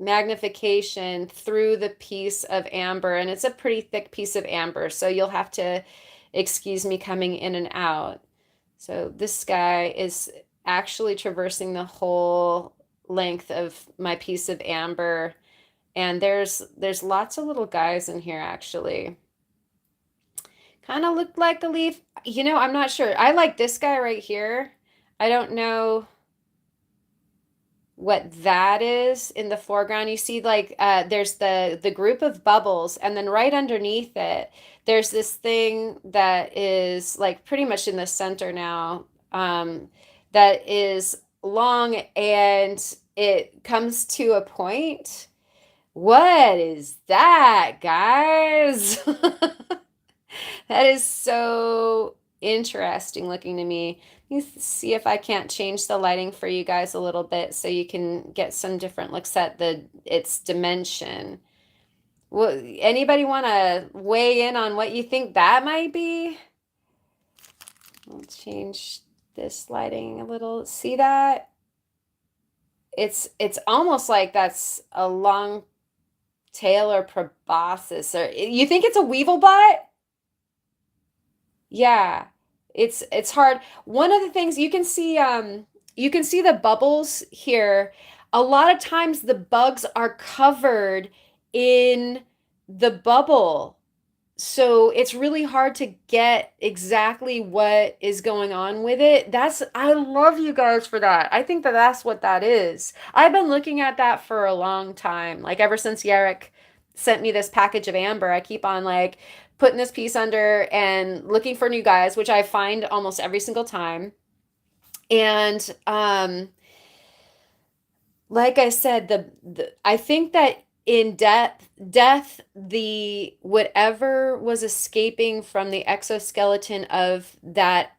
magnification through the piece of amber, and it's a pretty thick piece of amber, so you'll have to excuse me coming in and out. So this guy is actually traversing the whole length of my piece of amber, and there's lots of little guys in here actually. Kind of looked like a leaf. You know, I'm not sure. I like this guy right here. I don't know what that is in the foreground. You see like there's the group of bubbles, and then right underneath it there's this thing that is like pretty much in the center now, that is long and it comes to a point. What is that, guys? That is so interesting looking to me. Let me see if I can't change the lighting for you guys a little bit so you can get some different looks at its dimension. Well, anybody want to weigh in on what you think that might be? I'll change this lighting a little. See that? It's almost like that's a long tail or proboscis. Or you think it's a weevil bot? Yeah, it's hard. One of the things you can see the bubbles here. A lot of times the bugs are covered in the bubble. So it's really hard to get exactly what is going on with it. I love you guys for that. I think that that's what that is. I've been looking at that for a long time. Like ever since Yarrick sent me this package of amber, I keep on like putting this piece under and looking for new guys, which I find almost every single time. And like I said, the I think that in death, the whatever was escaping from the exoskeleton of that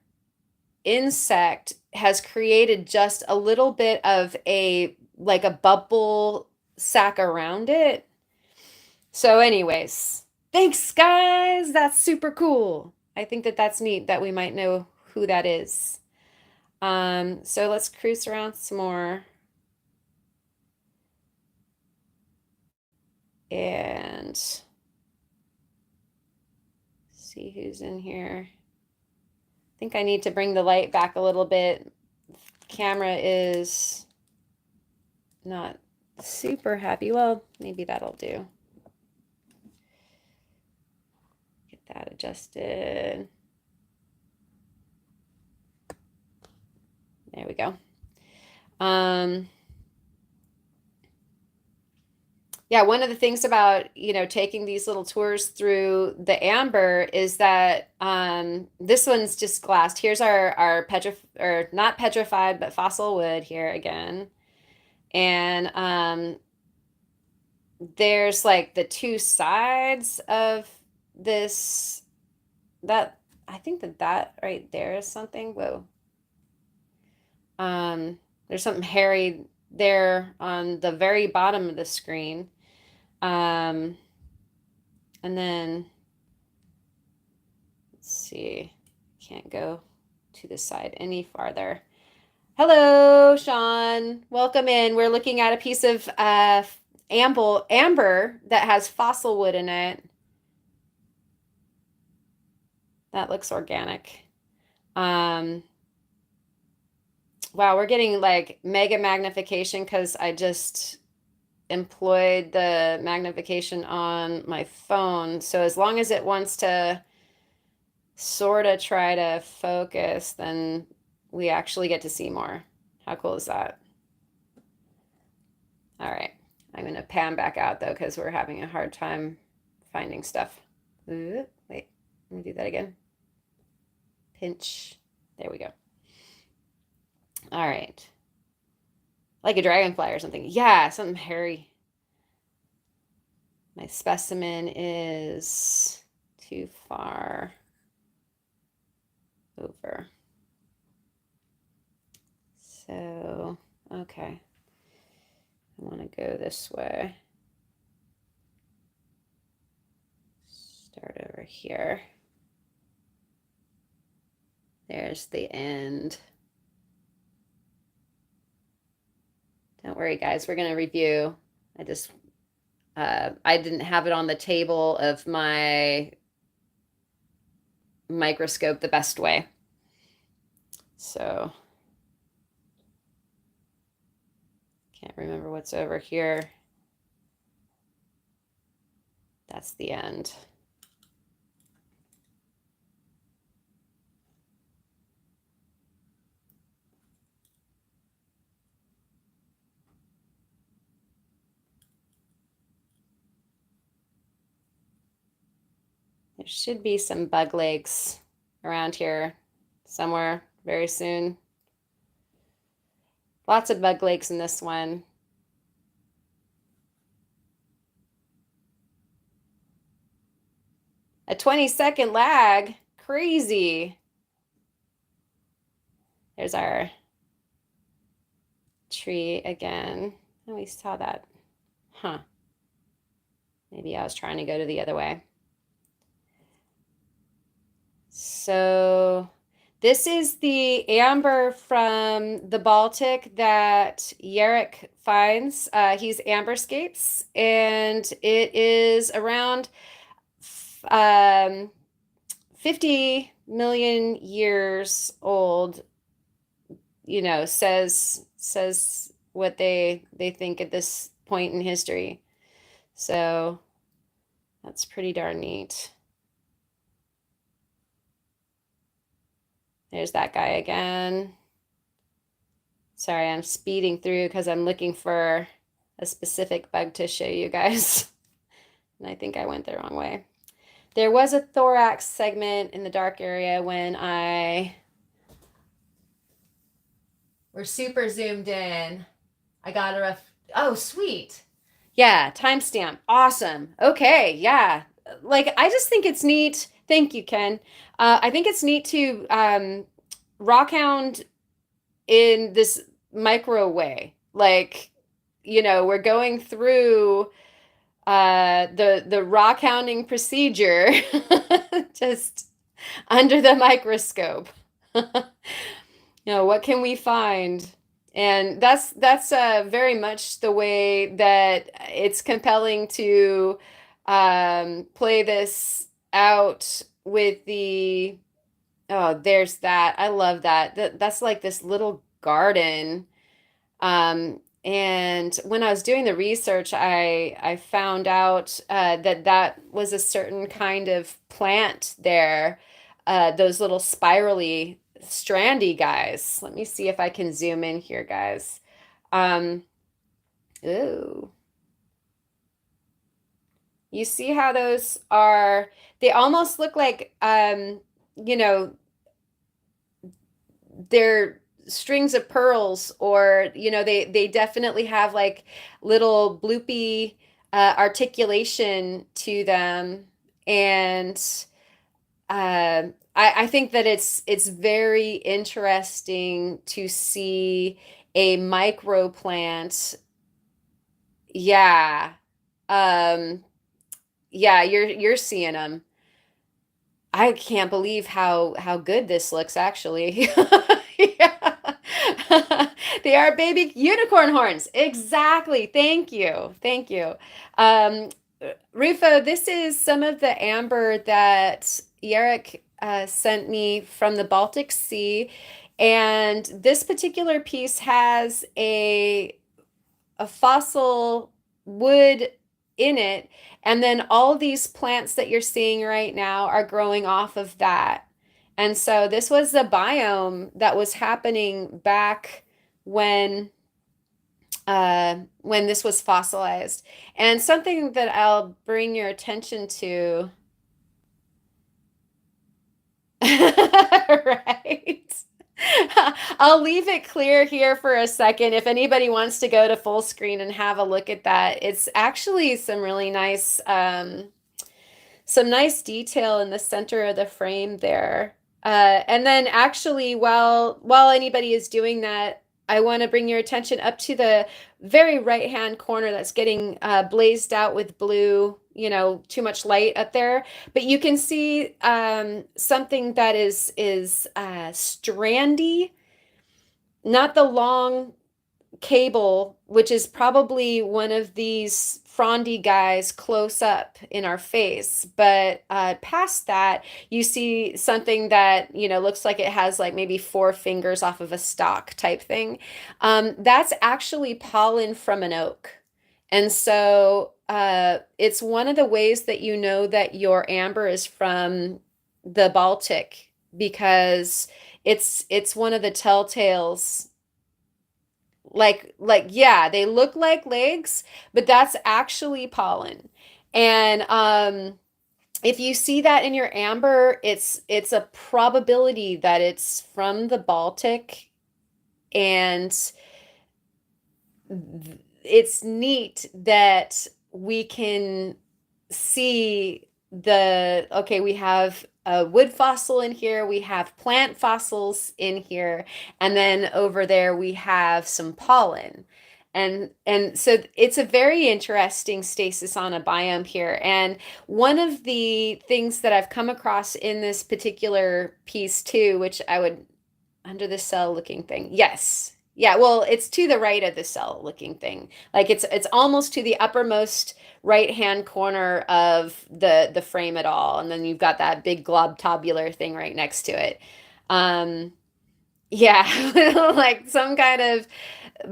insect has created just a little bit of a like a bubble sac around it. So anyways, thanks guys. That's super cool. I think that that's neat that we might know who that is. So let's cruise around some more. And see who's in here. I think I need to bring the light back a little bit. Camera is not super happy. Well, maybe that'll do. that adjusted. There we go. Yeah, one of the things about, taking these little tours through the amber is that this one's just glassed. Here's our or not petrified, but fossil wood here again. And there's like the two sides of this, that I think that right there is something. Whoa. There's something hairy there on the very bottom of the screen. And then let's see, can't go to the side any farther. Hello, Sean. Welcome in. We're looking at a piece of amber that has fossil wood in it. That looks organic. Wow, we're getting like mega magnification because I just employed the magnification on my phone. So as long as it wants to sort of try to focus, then we actually get to see more. How cool is that? All right. I'm going to pan back out though, because we're having a hard time finding stuff. Ooh, wait, let me do that again. Pinch. There we go. All right. Like a dragonfly or something. Yeah, something hairy. My specimen is too far over. So, okay. I want to go this way. Start over here. There's the end. Don't worry, guys. We're going to review. I didn't have it on the table of my microscope the best way. So, can't remember what's over here. That's the end. There should be some bug legs around here somewhere very soon. Lots of bug legs in this one. A 20-second lag. Crazy. There's our tree again. Oh, we saw that. Huh. Maybe I was trying to go to the other way. So this is the amber from the Baltic that Yerrick finds. He's Amberscapes, and it is around 50 million years old. Says what they think at this point in history. So that's pretty darn neat. There's that guy again. Sorry, I'm speeding through because I'm looking for a specific bug to show you guys. And I think I went the wrong way. There was a thorax segment in the dark area when we're super zoomed in. I got a rough, oh, sweet. Yeah, timestamp. Awesome. Okay, yeah. Like, I just think it's neat. Thank you, Ken. I think it's neat to rockhound in this micro way. Like, we're going through the rockhounding procedure just under the microscope. What can we find? And that's very much the way that it's compelling to play this out with the, oh, there's that. I love that. That's like this little garden. And when I was doing the research, I found out that that was a certain kind of plant there, those little spirally, strandy guys. Let me see if I can zoom in here, guys. Um, ooh, you see how those are, they almost look like, you know, they're strings of pearls, or they definitely have like little bloopy articulation to them. And I think that it's very interesting to see a micro plant. Yeah. um yeah, you're seeing them. I can't believe how good this looks, actually. Yeah. They are baby unicorn horns. Exactly. Thank you. Thank you. Um, Rufo, this is some of the amber that Eric sent me from the Baltic Sea. And this particular piece has a fossil wood in it, and then all these plants that you're seeing right now are growing off of that. And so this was the biome that was happening back when when this was fossilized. And something that I'll bring your attention to. Right. I'll leave it clear here for a second. If anybody wants to go to full screen and have a look at that, it's actually some really nice, some nice detail in the center of the frame there. And then actually, while anybody is doing that, I want to bring your attention up to the very right-hand corner that's getting blazed out with blue, too much light up there. But you can see something that is strandy, not the long cable, which is probably one of these frondy guys close up in our face. But past that, you see something that, looks like it has like maybe four fingers off of a stalk type thing. That's actually pollen from an oak. And so it's one of the ways that you know that your amber is from the Baltic, because it's one of the telltales. Like yeah, they look like legs, but that's actually pollen. And if you see that in your amber, it's a probability that it's from the Baltic. And it's neat that we can see okay, we have a wood fossil in here, we have plant fossils in here, and then over there we have some pollen. And so it's a very interesting stasis on a biome here. And one of the things that I've come across in this particular piece too, which I would, under the cell looking thing. Yes. Yeah, well, it's to the right of the cell looking thing. Like it's almost to the uppermost right-hand corner of the frame at all. And then you've got that big globtobular thing right next to it. Um, yeah, like some kind of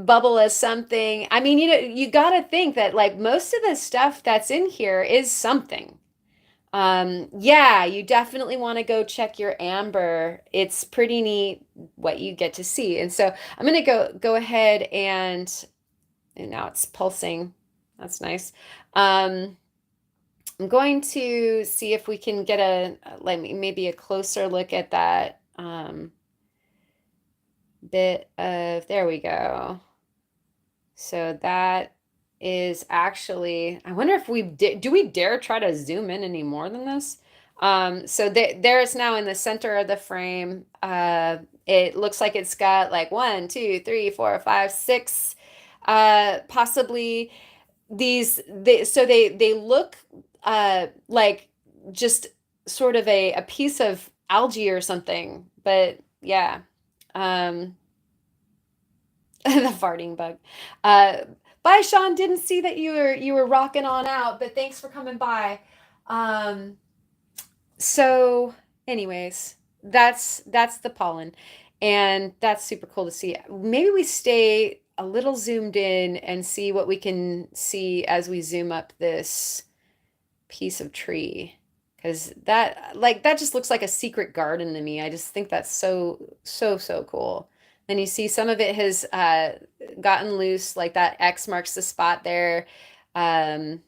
bubble as something. I mean, you got to think that like most of the stuff that's in here is something. Yeah, you definitely want to go check your amber. It's pretty neat what you get to see. And so I'm gonna go ahead and now it's pulsing. That's nice. Um, I'm going to see if we can get like maybe a closer look at that bit of, there we go. So that is actually, I wonder if do we dare try to zoom in any more than this? So there it's now in the center of the frame. It looks like it's got like one, two, three, four, five, six, possibly so they look like just sort of a piece of algae or something. But yeah. Um, the farting bug. Uh, Bye, Sean. Didn't see that you were rocking on out, but thanks for coming by. Um, so, anyways, that's the pollen, and that's super cool to see. Maybe we stay a little zoomed in and see what we can see as we zoom up this piece of tree. Because that just looks like a secret garden to me. I just think that's so cool. And you see some of it has gotten loose, like that X marks the spot there. Um,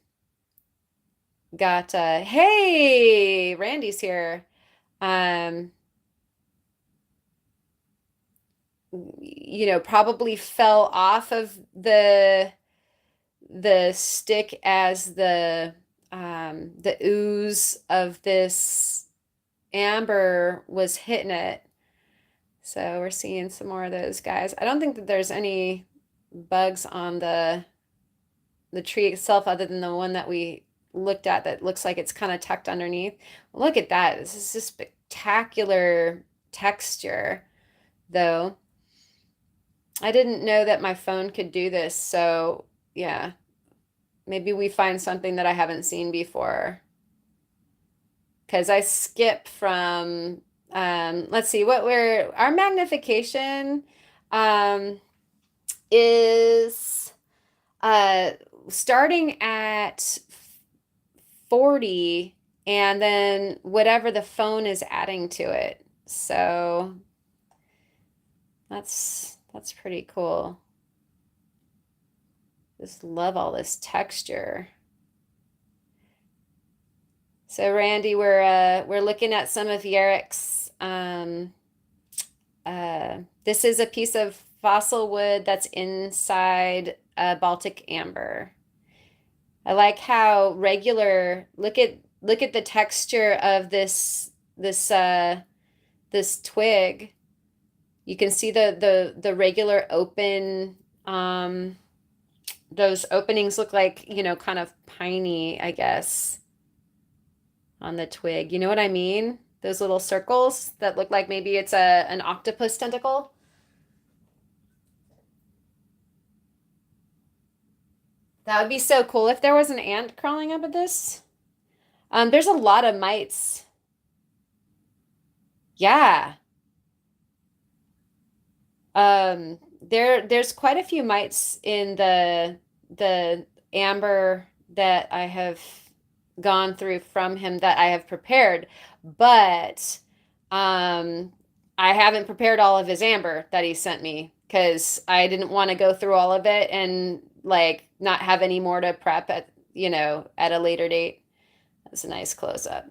got hey, Randy's here. Um, probably fell off of the stick as the ooze of this amber was hitting it. So we're seeing some more of those guys. I don't think that there's any bugs on the tree itself other than the one that we looked at that looks like it's kind of tucked underneath. Look at that. This is just spectacular texture, though. I didn't know that my phone could do this, so yeah. Maybe we find something that I haven't seen before. Because I skip from, let's see, our magnification is starting at 40 and then whatever the phone is adding to it. So that's pretty cool. Just love all this texture. So Randy, we're looking at some of Yarrick's. This is a piece of fossil wood that's inside a Baltic Amber. I like how regular. Look at the texture of this twig. You can see the regular open. Those openings look like, kind of piney, I guess, on the twig. You know what I mean? Those little circles that look like maybe it's an octopus tentacle. That would be so cool if there was an ant crawling up at this. There's a lot of mites. Yeah. There's quite a few mites in the amber that I have gone through from him that I have prepared, but I haven't prepared all of his amber that he sent me because I didn't want to go through all of it and like not have any more to prep at a later date. That's a nice close up.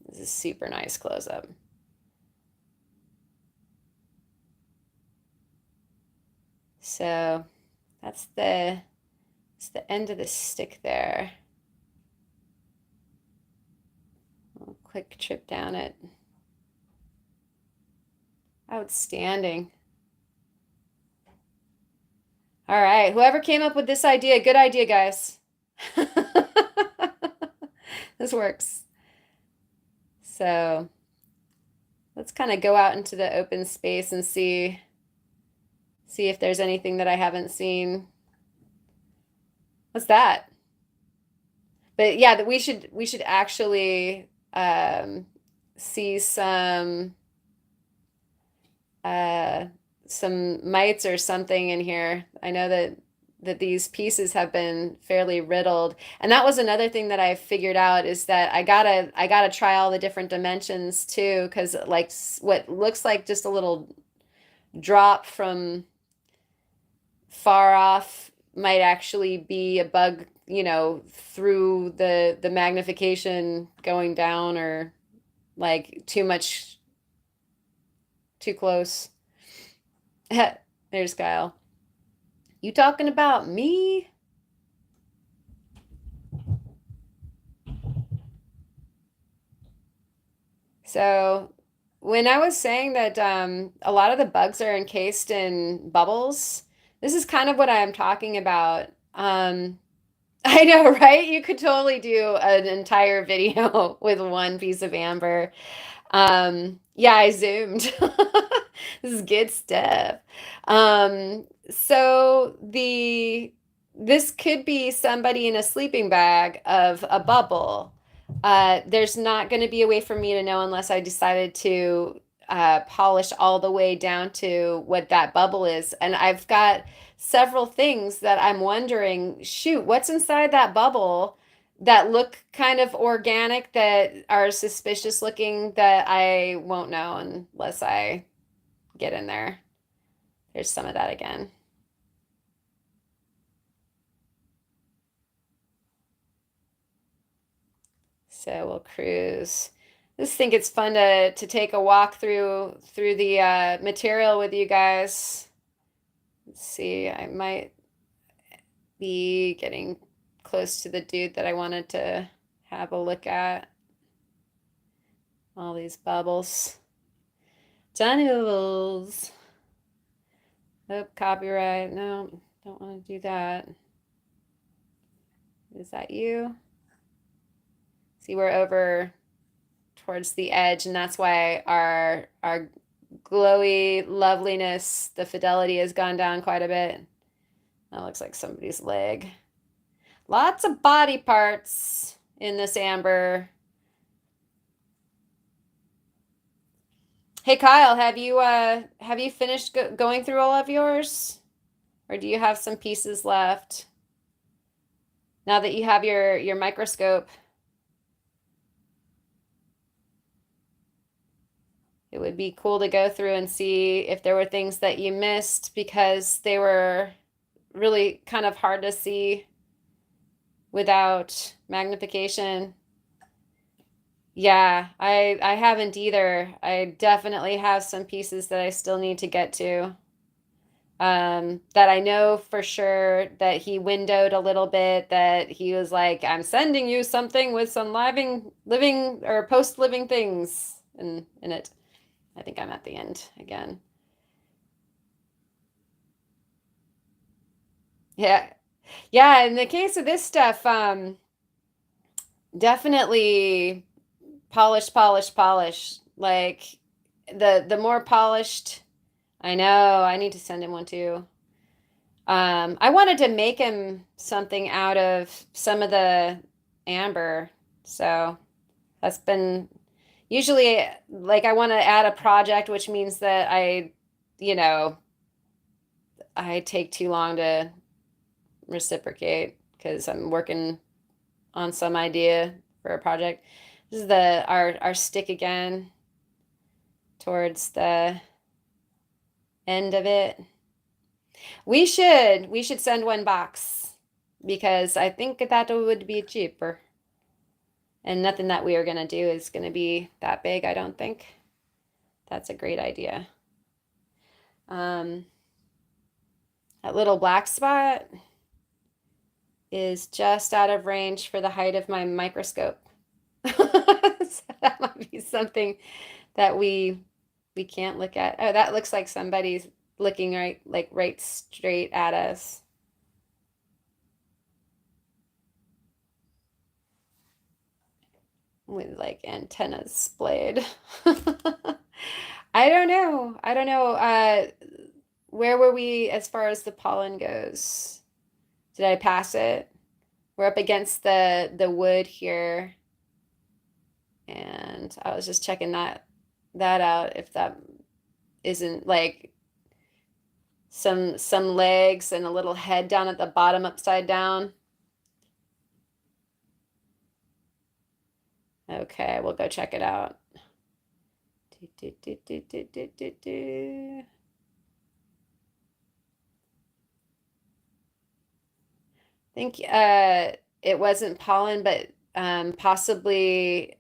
This is super nice close up. So that's the end of the stick there. A quick trip down it. Outstanding. All right, whoever came up with this idea, good idea, guys. This works. So let's kind of go out into the open space and see if there's anything that I haven't seen. What's that? But yeah, that we should actually see some mites or something in here. I know that these pieces have been fairly riddled, and that was another thing that I figured out is that I gotta try all the different dimensions too, because like what looks like just a little drop from far off might actually be a bug, through the magnification going down, or like too close. There's Kyle. You talking about me? So when I was saying that a lot of the bugs are encased in bubbles, this is kind of what I'm talking about. I know, right? You could totally do an entire video with one piece of amber. Yeah, I zoomed. This is good stuff. So this could be somebody in a sleeping bag of a bubble. There's not going to be a way for me to know unless I decided to polish all the way down to what that bubble is. And I've got several things that I'm wondering, shoot, what's inside that bubble that look kind of organic, that are suspicious looking, that I won't know unless I get in there. There's some of that again. So we'll cruise. I just think it's fun to take a walk through the material with you guys. Let's see, I might be getting close to the dude that I wanted to have a look at. All these bubbles. Tunnels. Oh, copyright. No, don't want to do that. Is that you? See, we're over towards the edge, and that's why our glowy loveliness, the fidelity has gone down quite a bit. That looks like somebody's leg. Lots of body parts in this amber. Hey Kyle, have you finished going through all of yours? Or do you have some pieces left? Now that you have your microscope. It would be cool to go through and see if there were things that you missed because they were really kind of hard to see without magnification. Yeah, I haven't either. I definitely have some pieces that I still need to get to. That I know for sure that he windowed a little bit, that he was like, I'm sending you something with some living or post-living things in it. I think I'm at the end again. Yeah. Yeah, in the case of this stuff, definitely polish, polish, polish. Like the more polished, I know, I need to send him one too. I wanted to make him something out of some of the amber. So that's been usually like I want to add a project, which means that you know, I take too long to reciprocate because I'm working on some idea for a project. This is our stick again towards the end of it. We should send one box because I think that would be cheaper. And nothing that we are going to do is going to be that big, I don't think. That's a great idea. That little black spot is just out of range for the height of my microscope. So that might be something that we can't look at. Oh, that looks like somebody's looking right straight at us. With like antennas splayed. I don't know. I don't know. Where were we as far as the pollen goes? Did I pass it? We're up against the wood here. And I was just checking that out, if that isn't like some legs and a little head down at the bottom upside down. Okay, we'll go check it out. I think it wasn't pollen, but possibly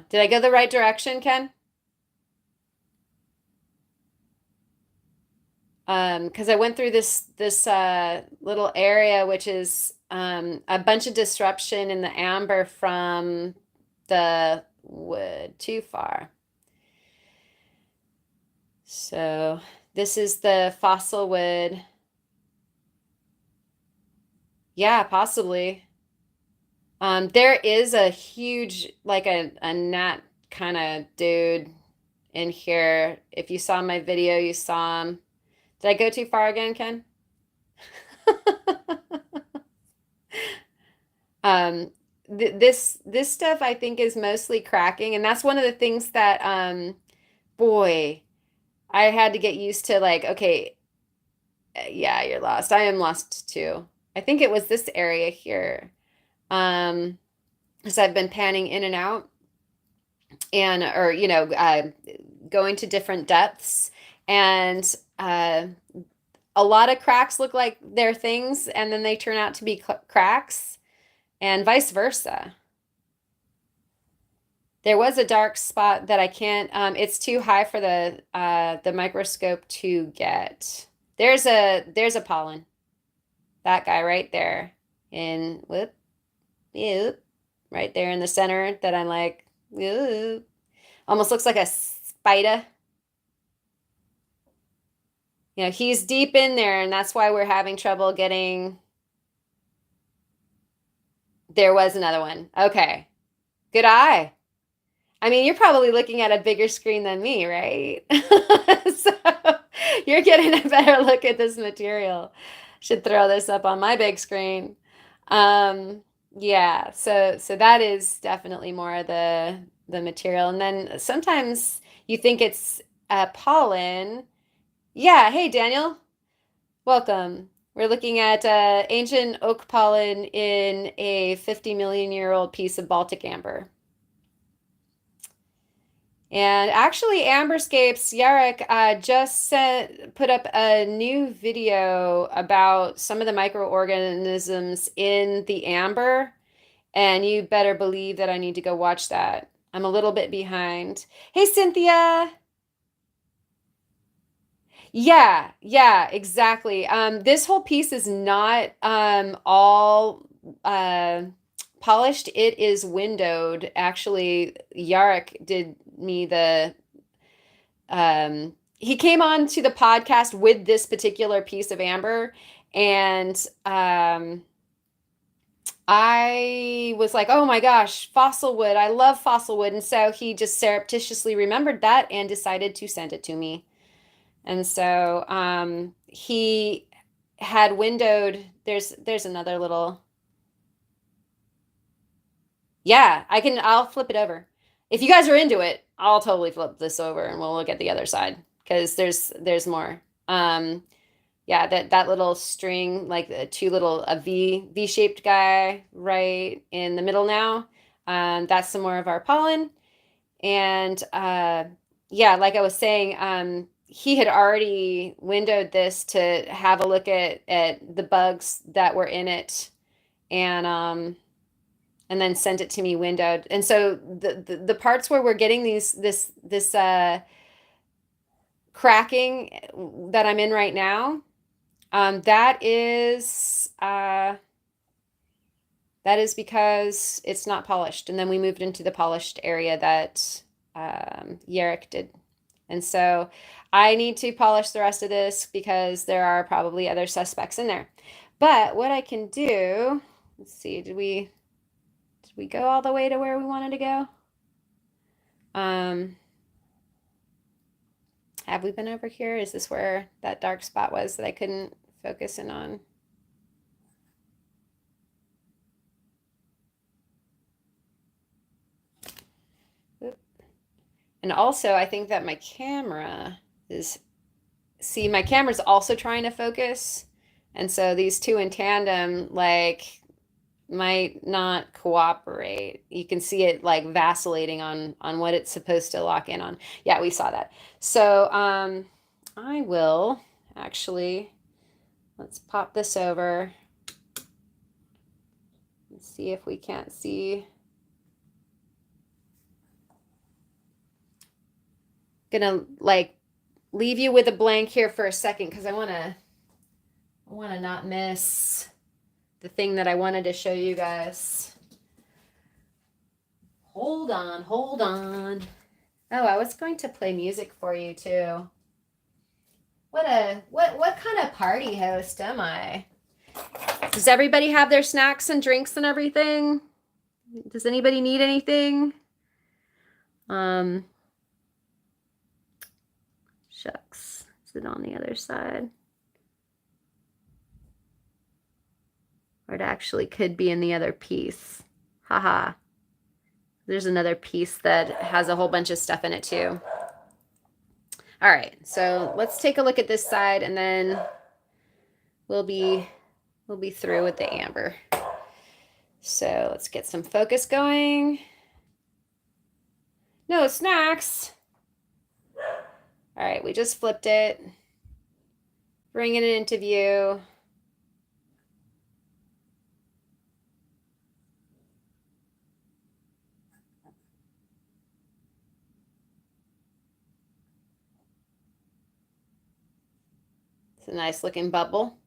Did I go the right direction, Ken? Because I went through this little area, which is a bunch of disruption in the amber from the wood too far. So this is the fossil wood. Yeah, possibly. There is a huge, like a gnat kind of dude in here. If you saw my video, you saw him. Did I go too far again, Ken? Um, this stuff I think is mostly cracking, and that's one of the things that boy, I had to get used to. Like, okay, yeah, you're lost. I am lost too. I think it was this area here. Um, because I've been panning in and out, and or going to different depths, and a lot of cracks look like they're things, and then they turn out to be cracks, and vice versa. There was a dark spot that I can't, it's too high for the microscope to get. There's a pollen. That guy right there in whoop, whoop, right there in the center that I'm like, whoop. Almost looks like a spider. He's deep in there, and that's why we're having trouble getting. There was another one. Okay. Good eye. I mean, you're probably looking at a bigger screen than me, right? So you're getting a better look at this material. Should throw this up on my big screen. Yeah, so that is definitely more of the material. And then sometimes you think it's pollen. Yeah, hey Daniel, welcome. We're looking at ancient oak pollen in a 50 million year old piece of Baltic amber. And actually, Amberscapes, Yarek just put up a new video about some of the microorganisms in the amber, and you better believe that I need to go watch that. I'm a little bit behind. Hey, Cynthia. Yeah, exactly. This whole piece is not all polished. It is windowed. Actually, Yarek did me he came on to the podcast with this particular piece of amber, and I was like, oh my gosh, fossil wood. I love fossil wood. And so he just surreptitiously remembered that and decided to send it to me. And so he had windowed. There's another little. Yeah, I'll flip it over. If you guys are into it, I'll totally flip this over and we'll look at the other side because there's more. Yeah, that little string, like the two little a V-shaped guy right in the middle now. That's some more of our pollen. And yeah, like I was saying, he had already windowed this to have a look at the bugs that were in it, and then sent it to me windowed. And so the parts where we're getting this cracking that I'm in right now, that is because it's not polished. And then we moved into the polished area that Yarek did. And so I need to polish the rest of this because there are probably other suspects in there. But what I can do, let's see, did we go all the way to where we wanted to go? Have we been over here? Is this where that dark spot was that I couldn't focus in on? And also, I think that my camera is, see, my camera's also trying to focus. And so these two in tandem, like, might not cooperate. You can see it like vacillating on what it's supposed to lock in on. Yeah, we saw that. So I will actually, let's pop this over and see if we can't see. Gonna like leave you with a blank here for a second because I wanna not miss the thing that I wanted to show you guys. Hold on, hold on. Oh, I was going to play music for you too. What kind of party host am I? Does everybody have their snacks and drinks and everything? Does anybody need anything? Shucks. Is it on the other side? Or it actually could be in the other piece. Haha. There's another piece that has a whole bunch of stuff in it too. All right, so let's take a look at this side and then we'll be through with the amber. So let's get some focus going. No snacks. All right, we just flipped it. Bringing it into view. It's a nice looking bubble.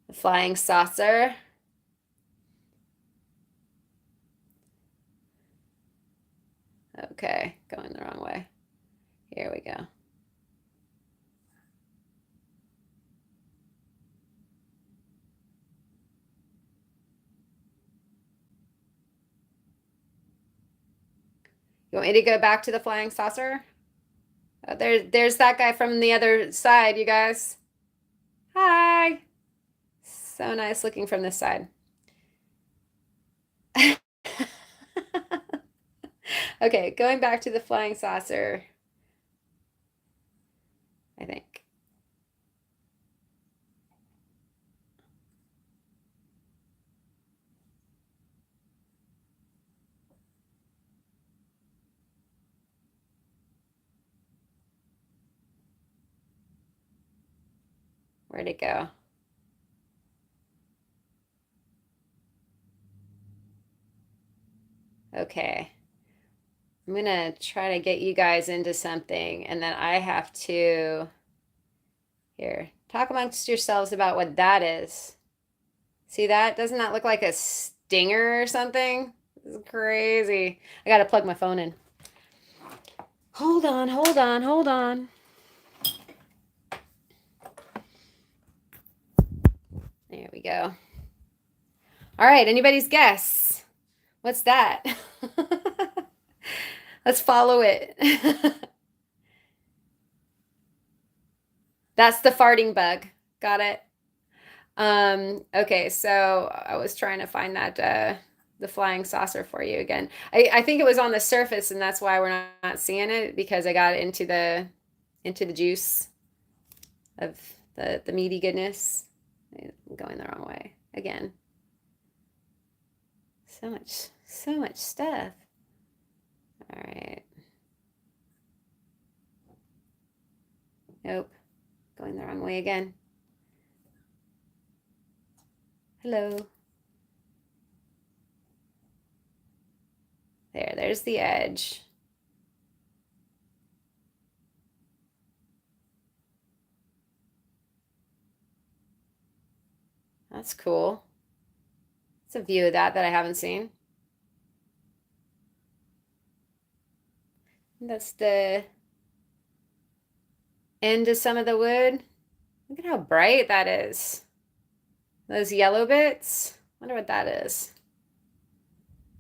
The flying saucer. Okay, going the wrong way. Here we go. You want me to go back to the flying saucer? Oh, there's that guy from the other side, you guys. Hi. So nice looking from this side. Okay, going back to the flying saucer, I think. Where'd it go? Okay. I'm gonna try to get you guys into something, and then I have to, here, talk amongst yourselves about what that is. See that? Doesn't that look like a stinger or something? This is crazy. I gotta plug my phone in. Hold on, hold on, hold on. There we go. All right, anybody's guess? What's that? Let's follow it. That's the farting bug. Got it. Okay, so I was trying to find that the flying saucer for you again. I think it was on the surface, and that's why we're not seeing it, because I got into the juice of the meaty goodness. I'm going the wrong way again. So much stuff. All right. Nope. Going the wrong way again. Hello. There's the edge. That's cool. It's a view of that I haven't seen. That's the end of some of the wood. Look at how bright that is. Those yellow bits. Wonder what that is.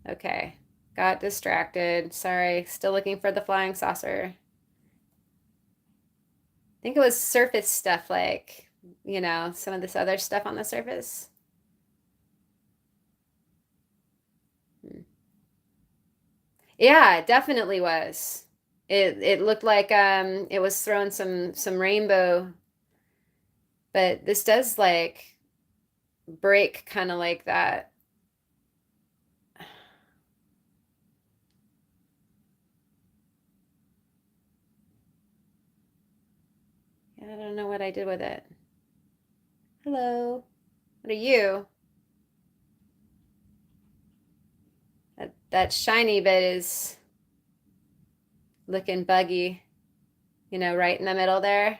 Okay, got distracted. Sorry, still looking for the flying saucer. I think it was surface stuff, like, you know, some of this other stuff on the surface. Yeah, it definitely was. It looked like it was throwing some rainbow, but this does like break kind of like that. I don't know what I did with it. Hello. What are you? That shiny bit is looking buggy, you know, right in the middle there.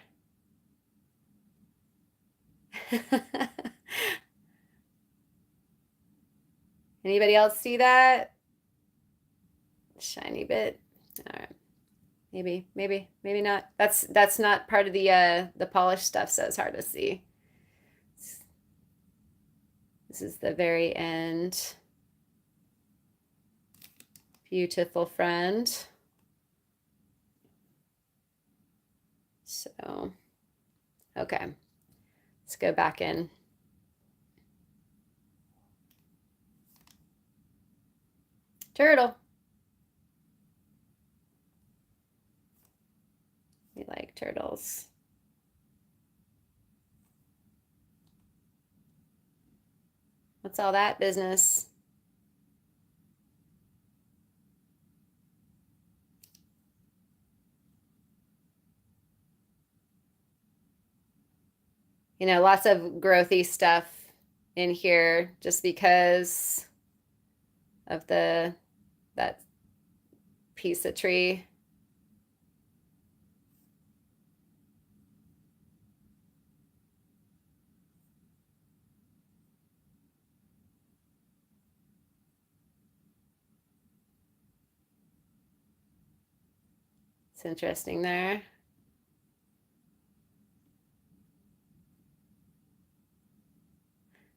Anybody else see that? Shiny bit. All right. Maybe not. That's not part of the polished stuff, so it's hard to see. This is the very end. Beautiful friend. So, okay. Let's go back in. Turtle. We like turtles. What's all that business? You know, lots of growthy stuff in here just because of that piece of tree. It's interesting there.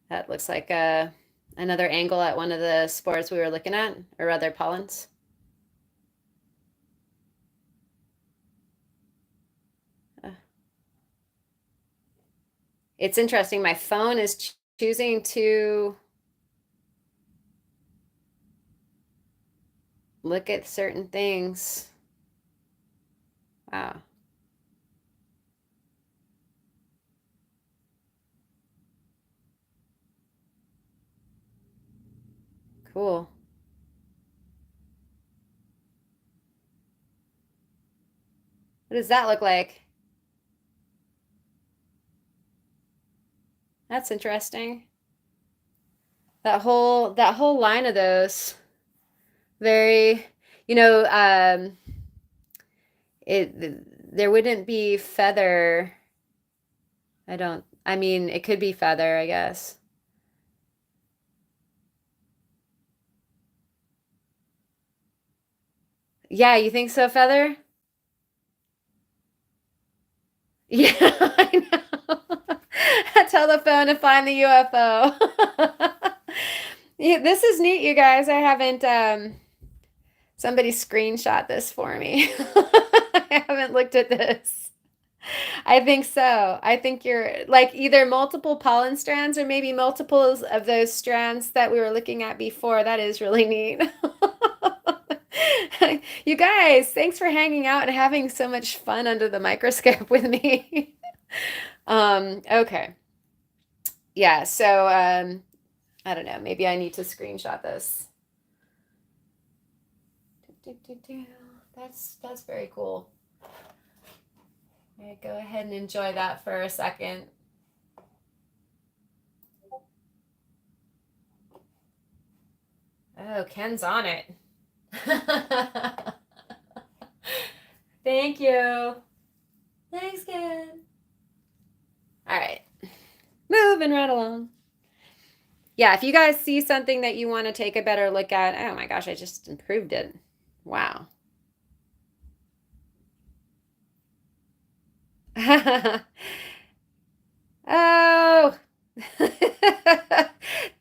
That looks like another angle at one of the spores we were looking at, or rather pollens. It's interesting. My phone is choosing to look at certain things. Wow. Cool. What does that look like? That's interesting. That whole line of those, very, you know, there wouldn't be feather. I mean, it could be feather, I guess. Yeah, you think so, feather? Yeah, I know. Tell the phone to find the UFO. Yeah, this is neat, you guys. I haven't somebody screenshot this for me. I haven't looked at this. I think so. I think you're like either multiple pollen strands or maybe multiples of those strands that we were looking at before. That is really neat. You guys, thanks for hanging out and having so much fun under the microscope with me. Okay. Yeah, so I don't know, maybe I need to screenshot this. That's very cool. All right, go ahead and enjoy that for a second. Oh, Ken's on it. Thank you. Thanks, Ken. All right, moving right along. Yeah, if you guys see something that you want to take a better look at, oh my gosh, I just improved it. Wow. Oh,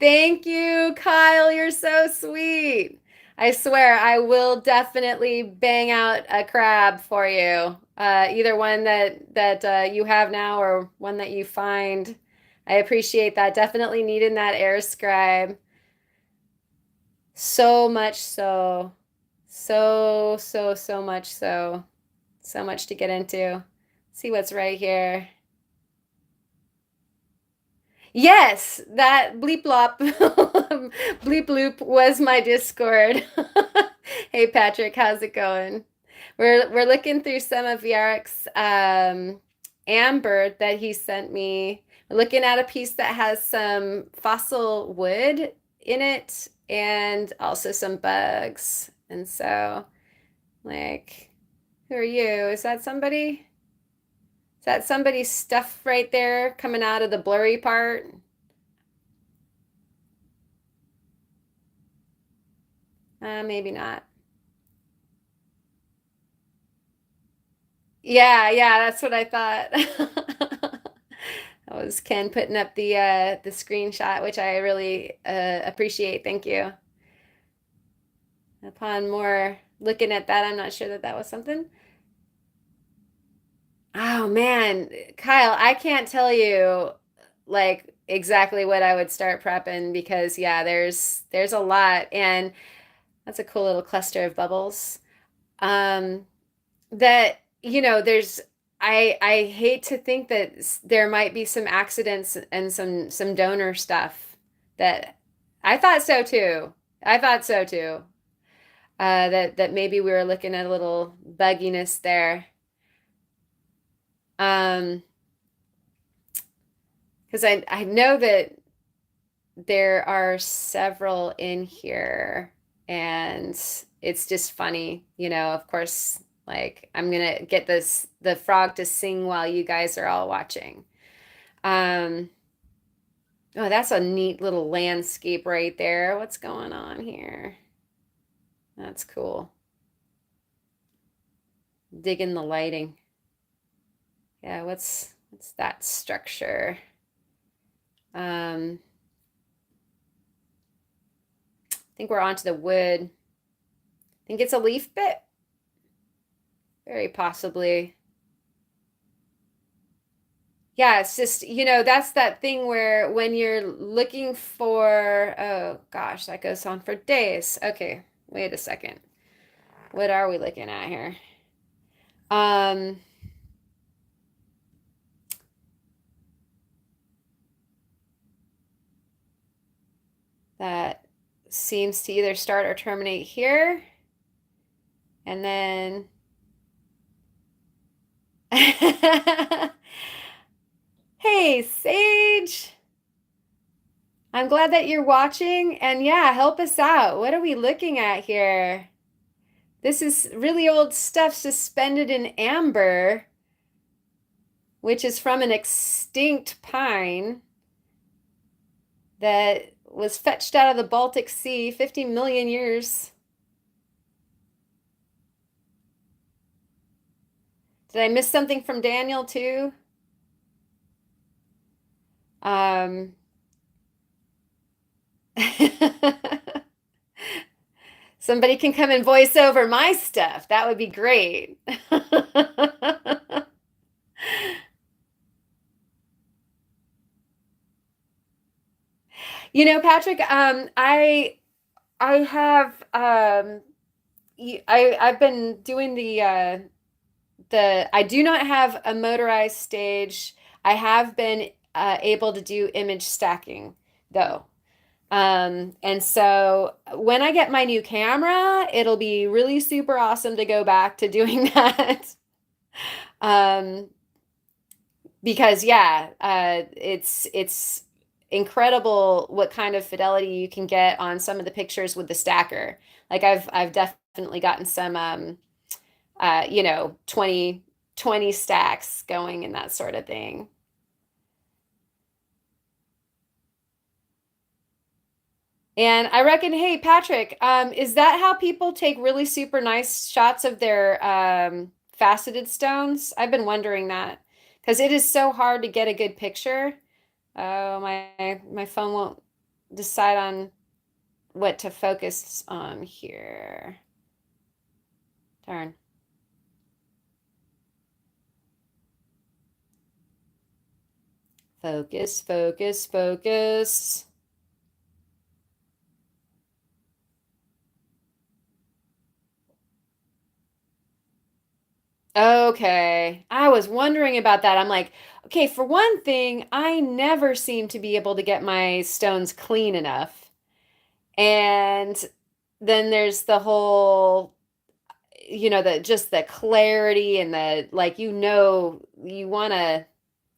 thank you, Kyle. You're so sweet. I swear I will definitely bang out a crab for you. Either one that you have now or one that you find. I appreciate that. Definitely needing that air scribe. So much so. So much so. So much to get into. See what's right here. Yes, that bleep blop bleep loop was my Discord. Hey Patrick, how's it going? We're looking through some of Yarek's amber that he sent me. We're looking at a piece that has some fossil wood in it and also some bugs. And so, like, who are you? Is that somebody? Is that somebody's stuff right there coming out of the blurry part? Maybe not. Yeah, that's what I thought. That was Ken putting up the screenshot, which I really appreciate. Thank you. Upon more looking at that, I'm not sure that that was something. Oh man, Kyle, I can't tell you like exactly what I would start prepping because yeah, there's a lot and that's a cool little cluster of bubbles. Um, that there's I hate to think that there might be some accidents and some donor stuff that I thought so too. I thought so too. That maybe we were looking at a little bugginess there. Um, because I know that there are several in here, and it's just funny, of course, like I'm gonna get the frog to sing while you guys are all watching. Um, oh, that's a neat little landscape right there. What's going on here? That's cool. Digging the lighting. Yeah, what's that structure? I think we're onto the wood. I think it's a leaf bit. Very possibly. Yeah, it's just, that's that thing where when you're looking for, oh gosh, that goes on for days. Okay, wait a second. What are we looking at here? Um, that seems to either start or terminate here. And then hey, Sage. I'm glad that you're watching and yeah, help us out. What are we looking at here? This is really old stuff suspended in amber, which is from an extinct pine that was fetched out of the Baltic Sea 50 million years. Did I miss something from Daniel too? Um, somebody can come and voice over my stuff. That would be great. Patrick, I have I've been doing the I do not have a motorized stage. I have been able to do image stacking though. And so when I get my new camera, it'll be really super awesome to go back to doing that. Um, because yeah, it's incredible what kind of fidelity you can get on some of the pictures with the stacker. Like I've definitely gotten some 20 stacks going and that sort of thing. And I reckon, hey, Patrick, is that how people take really super nice shots of their faceted stones? I've been wondering that because it is so hard to get a good picture. Oh, my phone won't decide on what to focus on here. Darn. Focus, focus, focus. Okay. I was wondering about that. I'm like, okay, for one thing, I never seem to be able to get my stones clean enough. And then there's the whole, the just the clarity and the like, you want to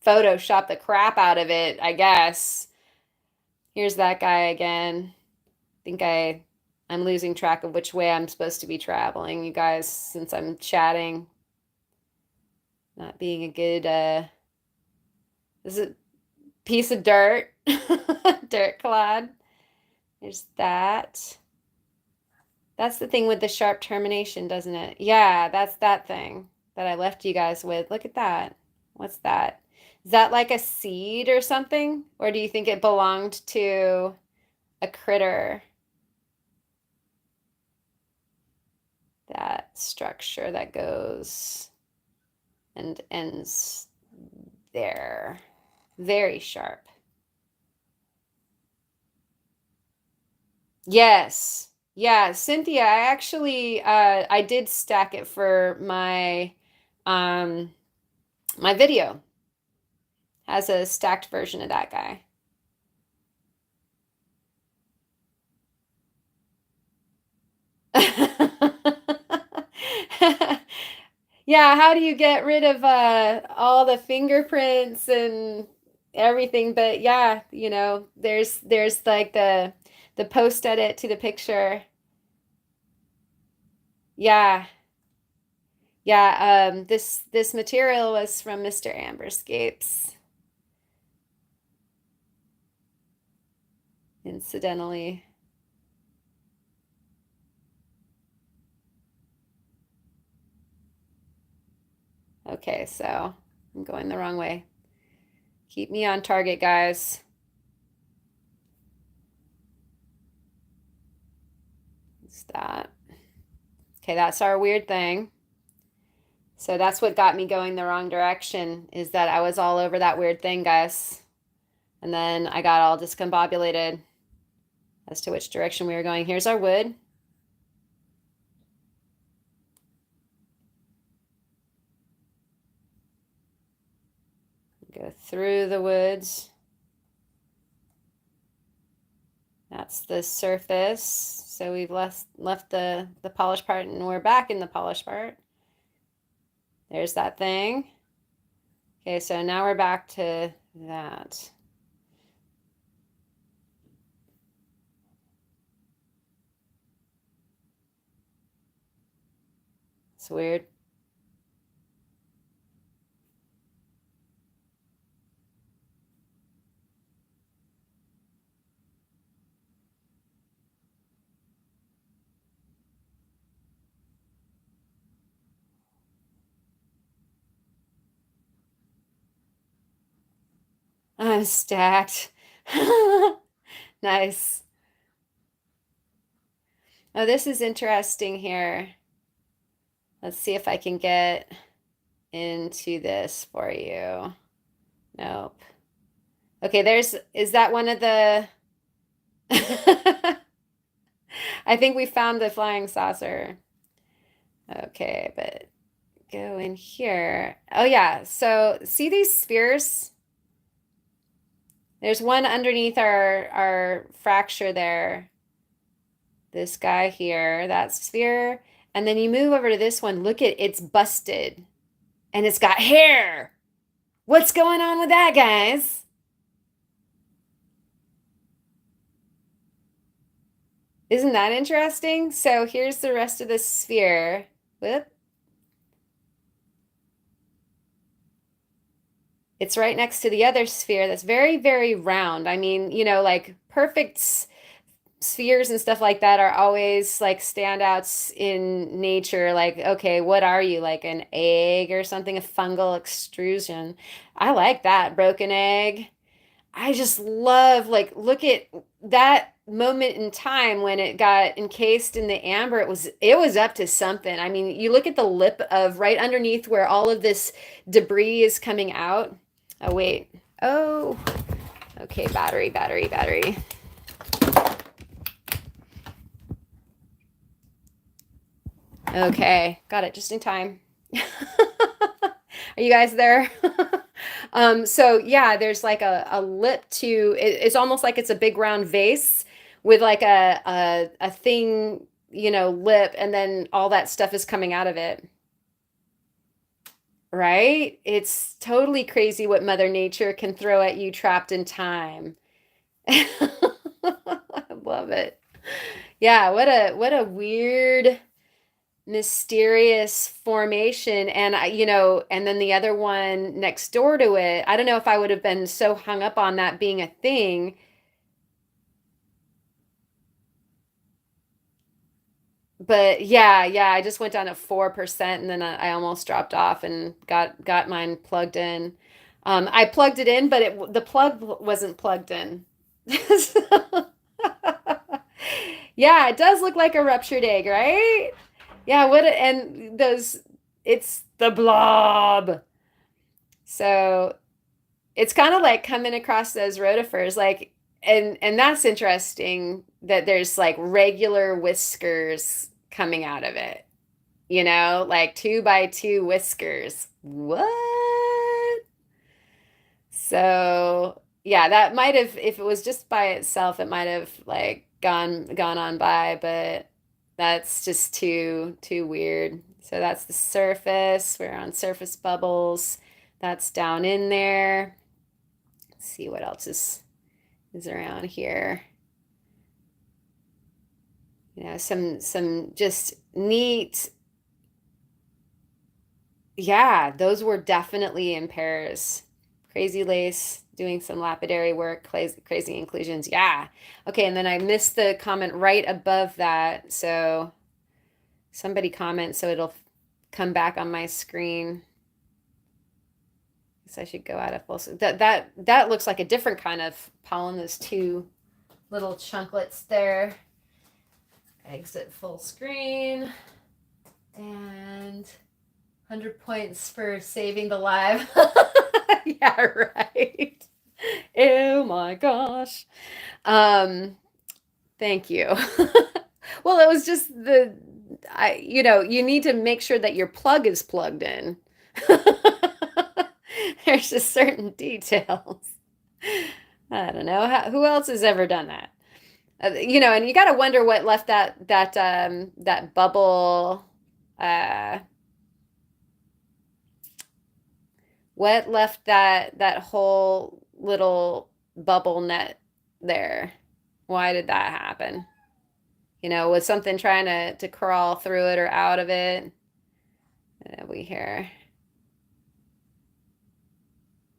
Photoshop the crap out of it, I guess. Here's that guy again. I think I'm losing track of which way I'm supposed to be traveling, you guys, since I'm chatting. Not being a good this is a piece of dirt. Dirt clod. There's that. That's the thing with the sharp termination, doesn't it? Yeah, that's that thing that I left you guys with. Look at that. What's that? Is that like a seed or something? Or do you think it belonged to a critter? That structure that goes and ends there. Very sharp. Yes. Yeah, Cynthia, I actually I did stack it for um my video. Has a stacked version of that guy. Yeah, how do you get rid of all the fingerprints and everything? But yeah, there's like the post edit to the picture. Yeah. Yeah, this material was from Mr. Amberscapes, incidentally. Okay, so I'm going the wrong way. Keep me on target, guys. What's that? Okay, that's our weird thing. So that's what got me going the wrong direction, is that I was all over that weird thing, guys. And then I got all discombobulated as to which direction we were going. Here's our wood. Go through the woods. That's the surface. So we've left the polished part and we're back in the polished part. There's that thing. Okay, so now we're back to that. It's weird. I'm stacked. Nice. Oh, this is interesting here. Let's see if I can get into this for you. Nope. Okay, is that one of the I think we found the flying saucer. Okay, but go in here. Oh yeah, so see these spheres? There's one underneath our fracture there. This guy here, that sphere. And then you move over to this one. Look at it's busted. And it's got hair. What's going on with that, guys? Isn't that interesting? So here's the rest of the sphere. Whoop. It's right next to the other sphere that's very, very round. I mean, like perfect spheres and stuff like that are always like standouts in nature. Like, okay, what are you? Like an egg or something, a fungal extrusion. I like that broken egg. I just love, like, look at that moment in time when it got encased in the amber. It was up to something. I mean, you look at the lip of right underneath where all of this debris is coming out. Oh, wait. Oh, okay. Battery, battery, battery. Okay, got it just in time. Are you guys there? So yeah, there's like a lip to it's almost like it's a big round vase with like a thing, lip, and then all that stuff is coming out of it. Right? It's totally crazy what Mother Nature can throw at you trapped in time. I love it. Yeah, what a weird mysterious formation. And and then the other one next door to it, I don't know if I would have been so hung up on that being a thing. But yeah, I just went down to 4% and then I almost dropped off and got mine plugged in. I plugged it in, but the plug wasn't plugged in. Yeah, it does look like a ruptured egg, right? Yeah, and it's the blob. So it's kind of like coming across those rotifers. Like And that's interesting that there's like regular whiskers coming out of it, like 2 by 2 whiskers. What? So yeah, that might have, if it was just by itself, it might have like gone on by, but that's just too weird. So that's the surface. We're on surface bubbles. That's down in there. Let's see what else is around here. Some just neat. Yeah, those were definitely in pairs. Crazy lace, doing some lapidary work, crazy inclusions. Yeah. Okay, and then I missed the comment right above that. So somebody comment so it'll come back on my screen. Guess I should go out of full. That looks like a different kind of pollen. Those 2 little chunklets there. Exit full screen. And 100 points for saving the live. Yeah, right. Oh my gosh. Thank you. Well, it was just you need to make sure that your plug is plugged in. There's just certain details. I don't know. Who else has ever done that? And you got to wonder what left that bubble, uh, what left that whole little bubble net there? Why did that happen? Was something trying to crawl through it or out of it? We hear.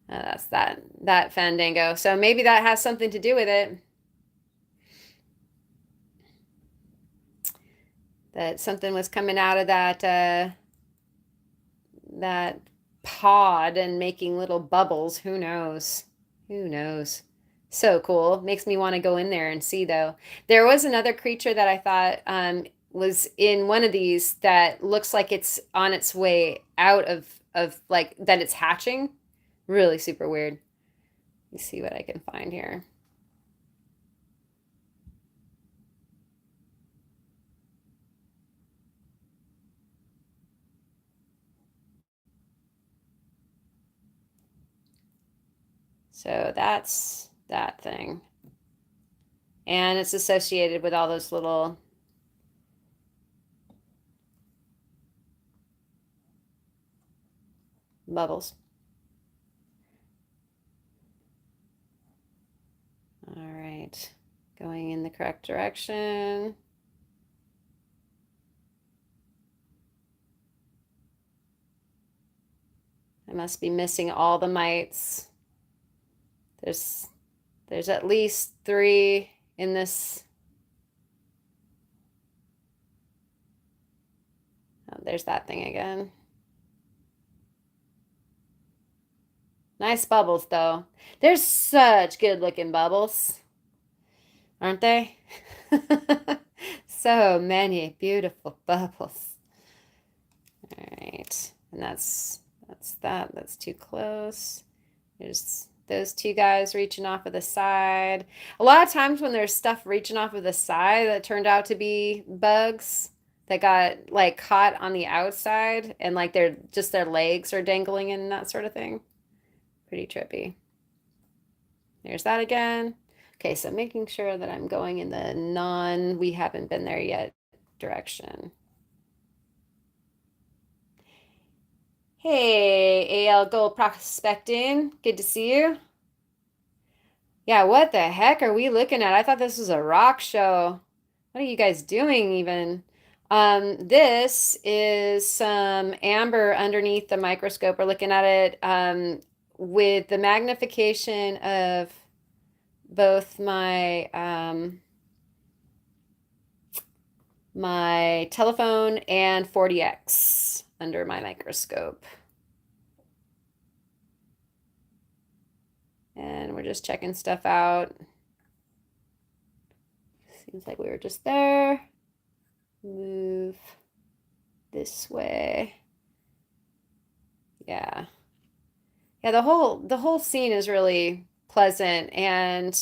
That's that Fandango. So maybe that has something to do with it. That something was coming out of that pod and making little bubbles. Who knows? Who knows? So cool. Makes me want to go in there and see, though. There was another creature that I thought was in one of these that looks like it's on its way out of like that it's hatching. Really super weird. Let me see what I can find here. So that's that thing. And it's associated with all those little bubbles. All right, going in the correct direction. I must be missing all the mites. There's at least 3 in this. Oh, there's that thing again. Nice bubbles, though. They're such good looking bubbles, aren't they? So many beautiful bubbles. All right, and that's that. That's too close. There's those 2 guys reaching off of the side. A lot of times when there's stuff reaching off of the side that turned out to be bugs that got like caught on the outside and like their legs are dangling and that sort of thing. Pretty trippy. There's that again. Okay, so making sure that I'm going in the we haven't been there yet direction. Hey, AL Gold Prospecting. Good to see you. Yeah, what the heck are we looking at? I thought this was a rock show. What are you guys doing even? This is some amber underneath the microscope. We're looking at it with the magnification of both my my telephone and 40x under my microscope. And we're just checking stuff out. Seems like we were just there. Move this way. Yeah. Yeah, the whole scene is really pleasant, and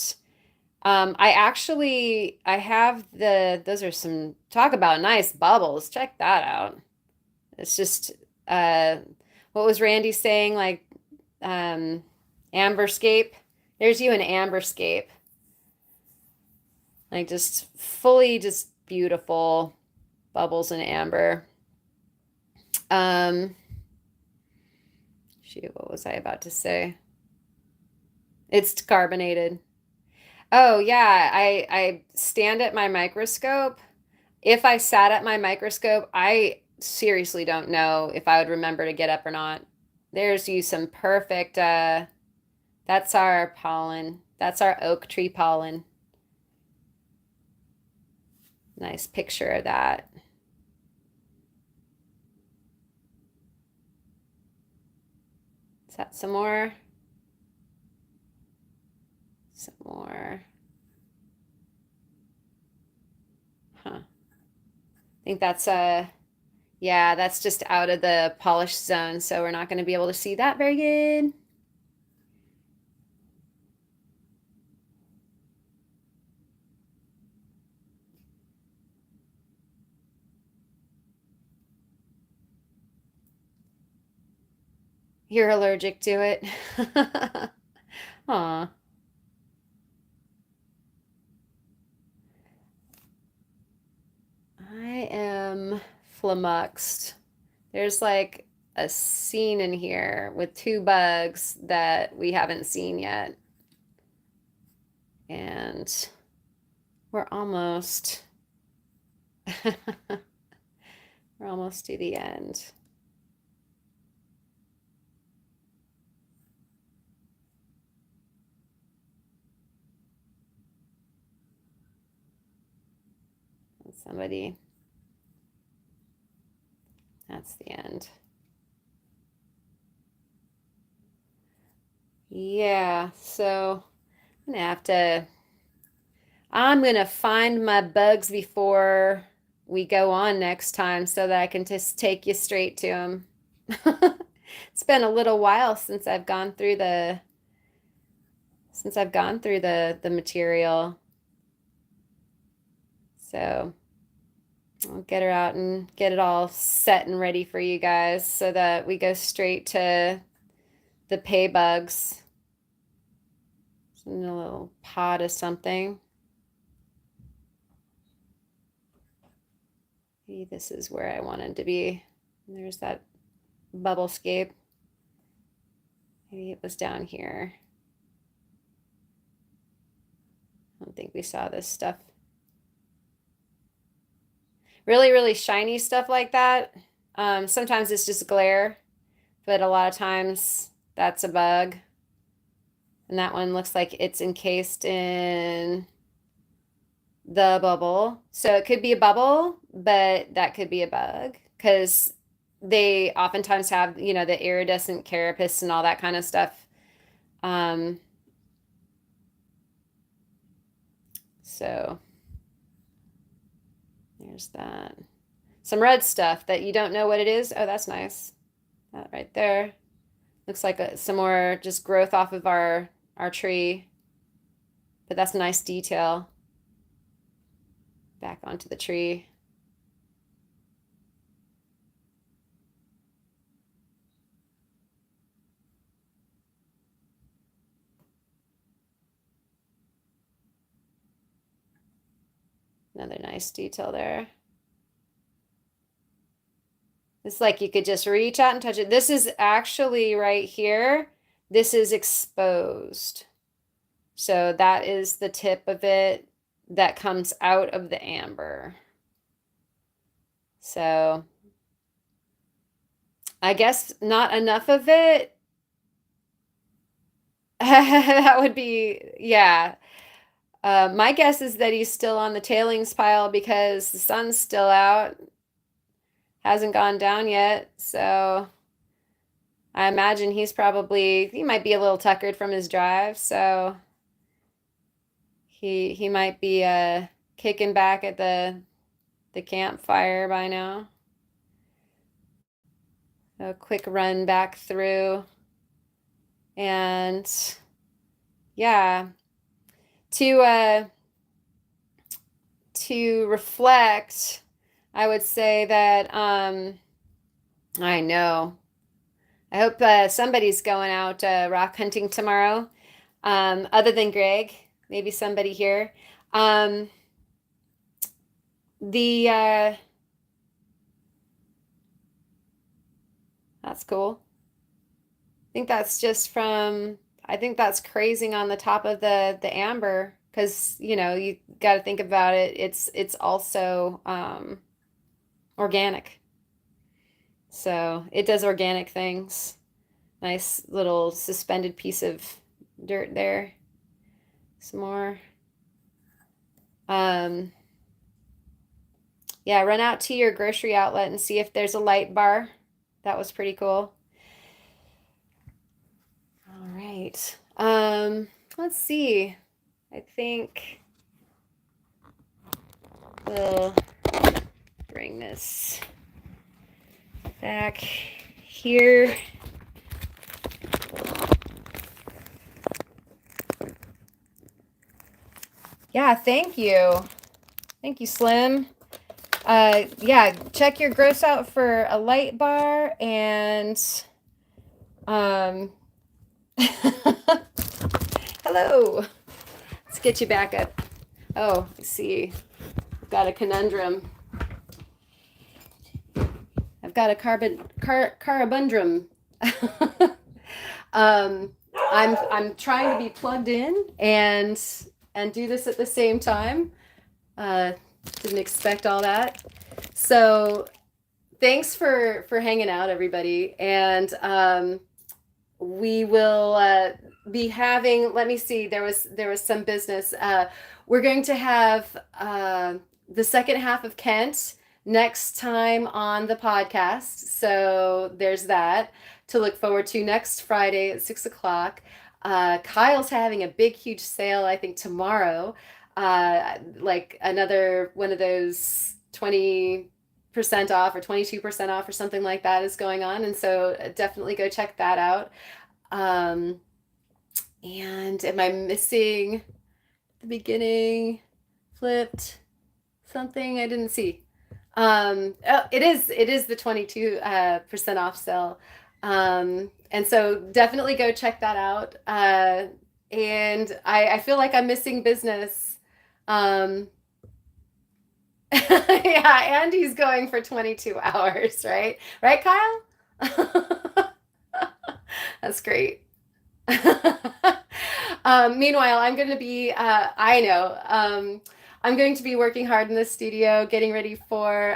I have those are some, talk about nice bubbles. Check that out. It's just, uh, what was Randy saying? Like, um, Amberscape. There's you in Amberscape. Like just fully just beautiful bubbles in amber. Um, Shoot, what was I about to say? It's carbonated. Oh yeah, I stand at my microscope. If I sat at my microscope, I seriously don't know if I would remember to get up or not. There's you some perfect that's our pollen. That's our oak tree pollen. Nice picture of that. Is that some more? Some more. Huh. I think that's yeah, that's just out of the polished zone, so we're not going to be able to see that very good. You're allergic to it. Aw. I am flummoxed. There's like a scene in here with two bugs that we haven't seen yet. And we're almost we're almost to the end. Somebody, that's the end. Yeah, so I'm gonna find my bugs before we go on next time so that I can just take you straight to them. It's been a little while since I've gone through the material. So I'll get her out and get it all set and ready for you guys so that we go straight to the pay bugs. In a little pot of something. Maybe this is where I wanted to be. There's that bubble scape. Maybe it was down here. I don't think we saw this stuff. Really, really shiny stuff like that. Sometimes it's just glare, but a lot of times that's a bug. And that one looks like it's encased in the bubble. So it could be a bubble, but that could be a bug because they oftentimes have, you know, the iridescent carapace and all that kind of stuff. Um, so there's that. Some red stuff that you don't know what it is. Oh, that's nice. That right there. Looks like some more just growth off of our tree. But that's a nice detail. Back onto the tree. Another nice detail there. It's like you could just reach out and touch it. This is actually right here. This is exposed. So that is the tip of it that comes out of the amber. So I guess not enough of it. That would be, yeah. My guess is that he's still on the tailings pile because the sun's still out, hasn't gone down yet. So I imagine he might be a little tuckered from his drive. So he might be kicking back at the campfire by now. A quick run back through. And yeah, to reflect, I would say that I know. I hope somebody's going out rock hunting tomorrow. Other than Greg, maybe somebody here. The That's cool. Think that's just from, I think that's crazing on the top of the amber, because you got to think about it. It's also organic, so it does organic things. Nice little suspended piece of dirt there. Some more. Yeah, run out to your grocery outlet and see if there's a light bar. That was pretty cool. All right. Let's see. I think we'll bring this back here. Yeah, thank you. Thank you, Slim. Yeah, check your gross out for a light bar and hello. Let's get you back up. Oh, I see. I've got a conundrum. I've got a carabundrum. I'm trying to be plugged in and do this at the same time. Didn't expect all that. So thanks for hanging out, everybody. And we will be having, let me see, there was some business. We're going to have the second half of Kent next time on the podcast. So there's that to look forward to next Friday at 6 o'clock. Kyle's having a big, huge sale, I think, tomorrow. Like another one of those 20% off or 22% off or something like that is going on. And so definitely go check that out. And am I missing the beginning? Flipped something I didn't see. Oh, it is the 22% off sale. And so definitely go check that out. And I feel like I'm missing business. Yeah, Andy's going for 22 hours, right? Right, Kyle? That's great. Meanwhile, I'm going to be, I'm going to be working hard in the studio, getting ready for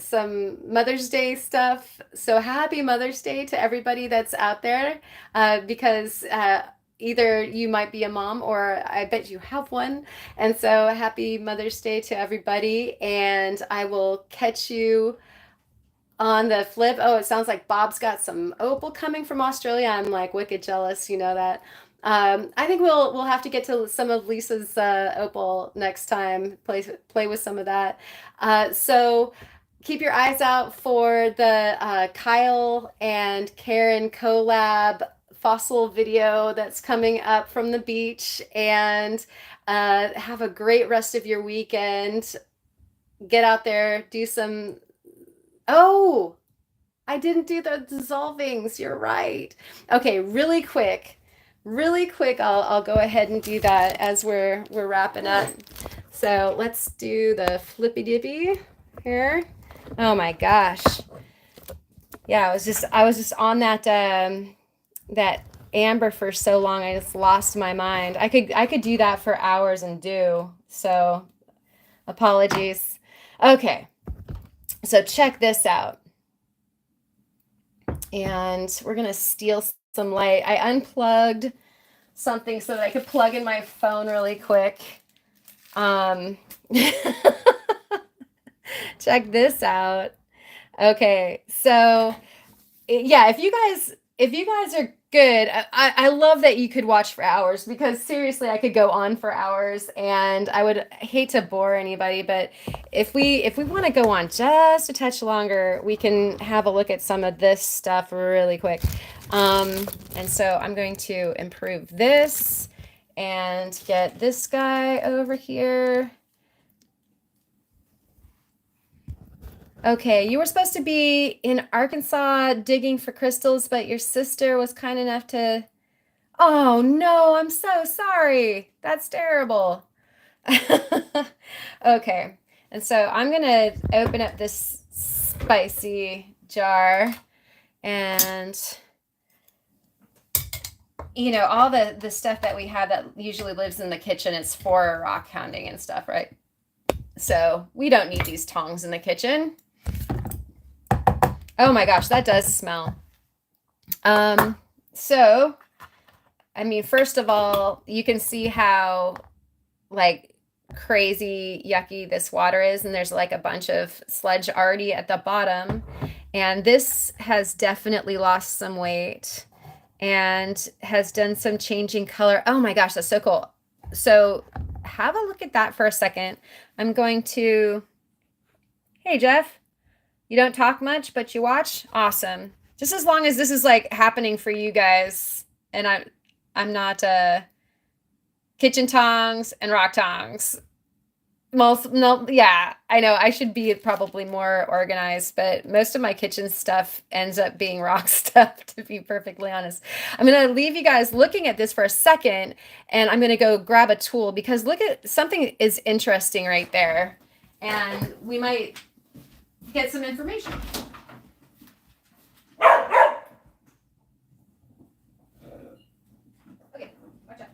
some Mother's Day stuff. So happy Mother's Day to everybody that's out there, because either you might be a mom or I bet you have one. And so happy Mother's Day to everybody. And I will catch you on the flip. Oh, it sounds like Bob's got some opal coming from Australia. I'm like wicked jealous, you know that. I think we'll have to get to some of Lisa's opal next time. Play with some of that. So keep your eyes out for the Kyle and Karen collab fossil video that's coming up from the beach. And have a great rest of your weekend. Get out there, do some. Oh, I didn't do the dissolvings. You're right. Okay, really quick, I'll go ahead and do that as we're wrapping up. So let's do the flippy dippy here. Oh my gosh. Yeah, I was just on that that amber for so long. I just lost my mind. I could do that for hours and do. So apologies. Okay. So check this out. And we're going to steal some light. I unplugged something so that I could plug in my phone really quick. Check this out. Okay. So yeah, if you guys are good, I love that you could watch for hours, because seriously, I could go on for hours and I would hate to bore anybody. But if we want to go on just a touch longer, we can have a look at some of this stuff really quick. And so I'm going to improve this and get this guy over here. Okay, you were supposed to be in Arkansas digging for crystals, but your sister was kind enough to... Oh no, I'm so sorry. That's terrible. Okay, and so I'm gonna open up this spicy jar, and you know, all the stuff that we have that usually lives in the kitchen is for rock hounding and stuff, right? So we don't need these tongs in the kitchen. Oh my gosh, that does smell. So, I mean, first of all, you can see how like crazy yucky this water is, and there's like a bunch of sludge already at the bottom, and this has definitely lost some weight and has done some changing color. Oh my gosh, that's so cool. So have a look at that for a second. I'm going to... Hey Jeff, you don't talk much but you watch? Awesome. Just as long as this is like happening for you guys, and I'm not kitchen tongs and rock tongs. No, yeah, I know I should be probably more organized, but most of my kitchen stuff ends up being rock stuff, to be perfectly honest. I'm gonna leave you guys looking at this for a second, and I'm gonna go grab a tool, because look at something is interesting right there, and we might get some information. Okay, watch out.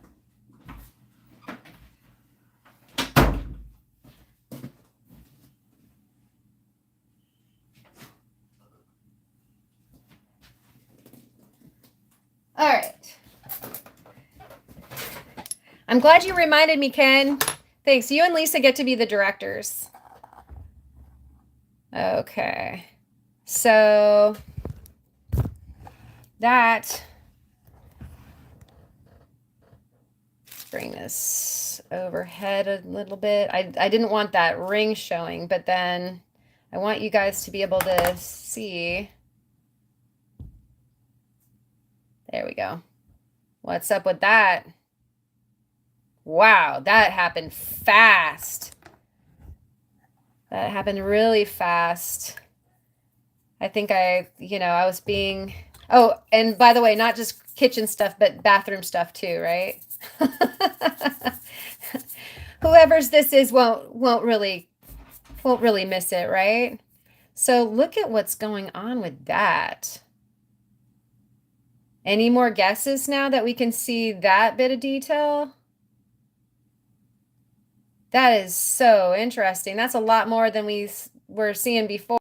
All right. I'm glad you reminded me, Ken. Thanks. You and Lisa get to be the directors. Okay. So that... Bring this overhead a little bit. I didn't want that ring showing, but then I want you guys to be able to see. There we go. What's up with that? Wow, that happened fast. That happened really fast. I think I was being... Oh, and by the way, not just kitchen stuff, but bathroom stuff too, right? Whoever's this is won't really miss it, right? So look at what's going on with that. Any more guesses now that we can see that bit of detail? That is so interesting. That's a lot more than we were seeing before.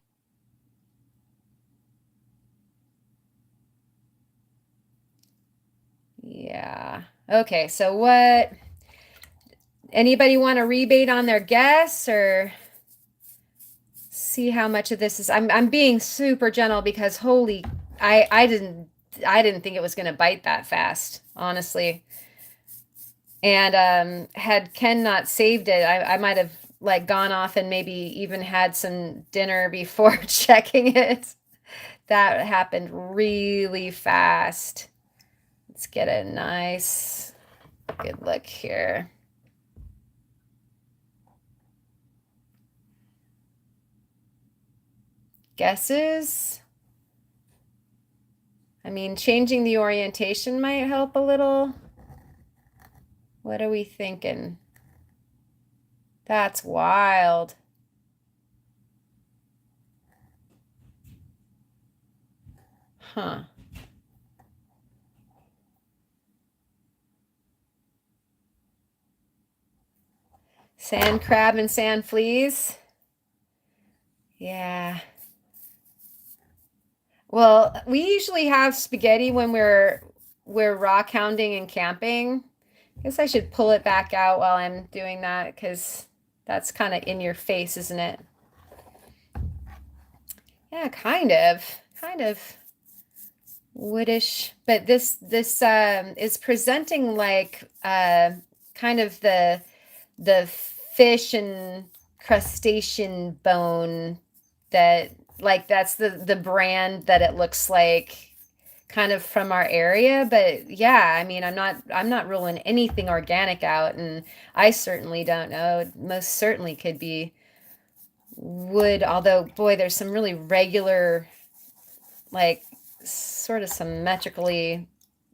Yeah. Okay, so what... Anybody want a rebate on their guess, or see how much of this is... I'm being super gentle because holy, I didn't think it was going to bite that fast, honestly. And had Ken not saved it, I might have like gone off and maybe even had some dinner before checking it. That happened really fast. Let's get a nice good look here. Guesses? I mean, changing the orientation might help a little. What are we thinking? That's wild. Huh. Sand crab and sand fleas. Yeah. Well, we usually have spaghetti when we're rock hounding and camping. I guess I should pull it back out while I'm doing that, because that's kind of in your face, isn't it? Yeah, kind of woodish, but this is presenting like kind of the fish and crustacean bone, that like that's the brand that it looks like, kind of from our area, but yeah, I mean, I'm not ruling anything organic out, and I certainly don't know. It most certainly could be wood, although boy, there's some really regular, like sort of symmetrically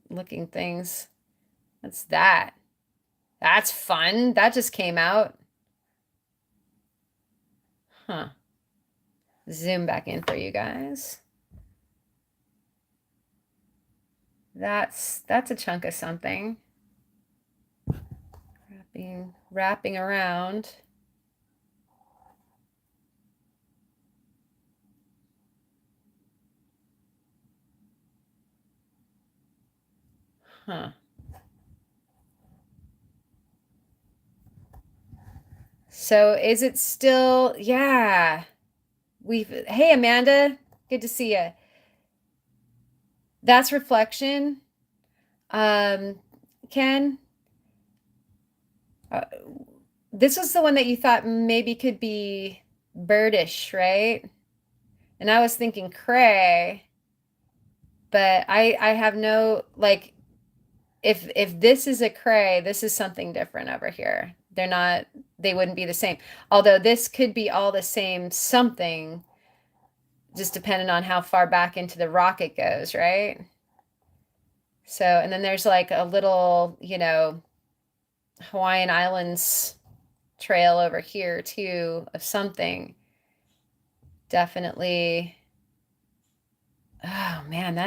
looking things. What's that? That's fun. That just came out. Huh. Zoom back in for you guys. That's a chunk of something. Wrapping around. Huh. So is it still, yeah. Hey Amanda, good to see you. That's reflection. Ken, this was the one that you thought maybe could be birdish, right? And I was thinking cray, but I have no, like, if this is a cray, this is something different over here. They wouldn't be the same. Although this could be all the same something, just depending on how far back into the rock it goes, right? So, and then there's like a little, Hawaiian Islands trail over here too of something. Definitely. Oh man,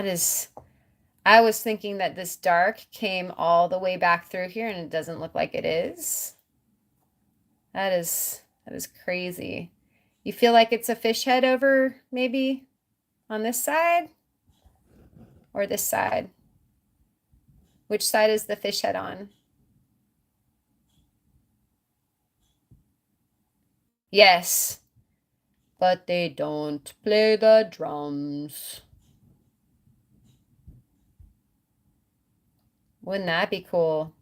I was thinking that this dark came all the way back through here and it doesn't look like it is. That is crazy. You feel like it's a fish head over maybe on this side or this side? Which side is the fish head on? Yes. But they don't play the drums. Wouldn't that be cool?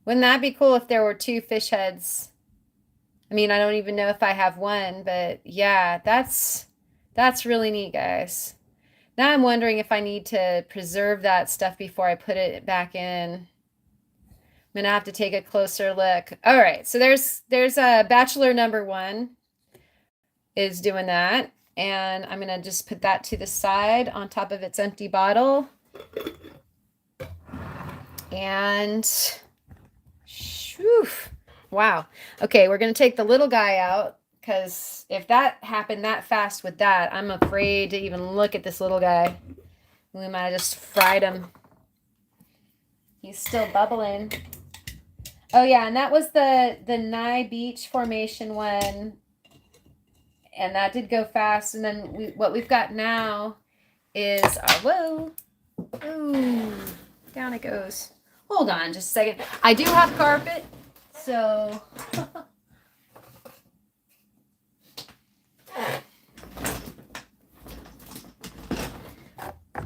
Wouldn't that be cool if there were two fish heads? I mean, I don't even know if I have one, but yeah, that's really neat, guys. Now I'm wondering if I need to preserve that stuff before I put it back in. I'm gonna have to take a closer look. All right, so there's a bachelor number 1 is doing that, and I'm gonna just put that to the side on top of its empty bottle. And whew, wow. Okay, we're gonna take the little guy out because if that happened that fast with that, I'm afraid to even look at this little guy. We might have just fried him. He's still bubbling. Oh yeah, and that was the Nye Beach Formation one, and that did go fast. And then what we've got now is whoa, ooh, down it goes. Hold on, just a second. I do have carpet, so.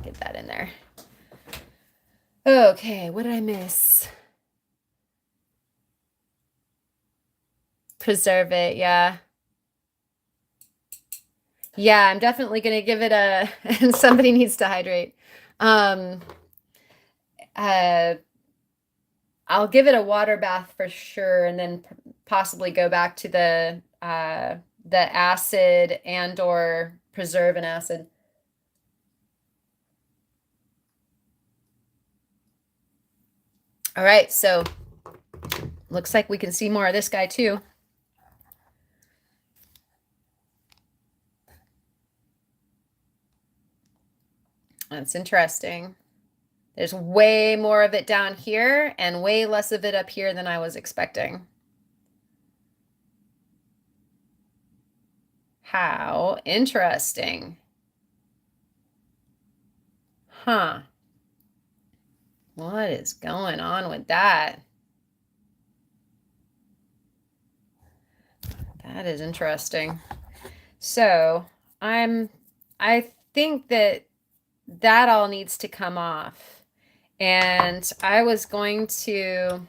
Get that in there. Okay, what did I miss? Preserve it, yeah. Yeah, I'm definitely going to give it a, and somebody needs to hydrate. I'll give it a water bath for sure, and then possibly go back to the acid and or preserve an acid. All right, so looks like we can see more of this guy too. That's interesting. There's way more of it down here and way less of it up here than I was expecting. How interesting. Huh. What is going on with that? That is interesting. So I think that all needs to come off. And I was going to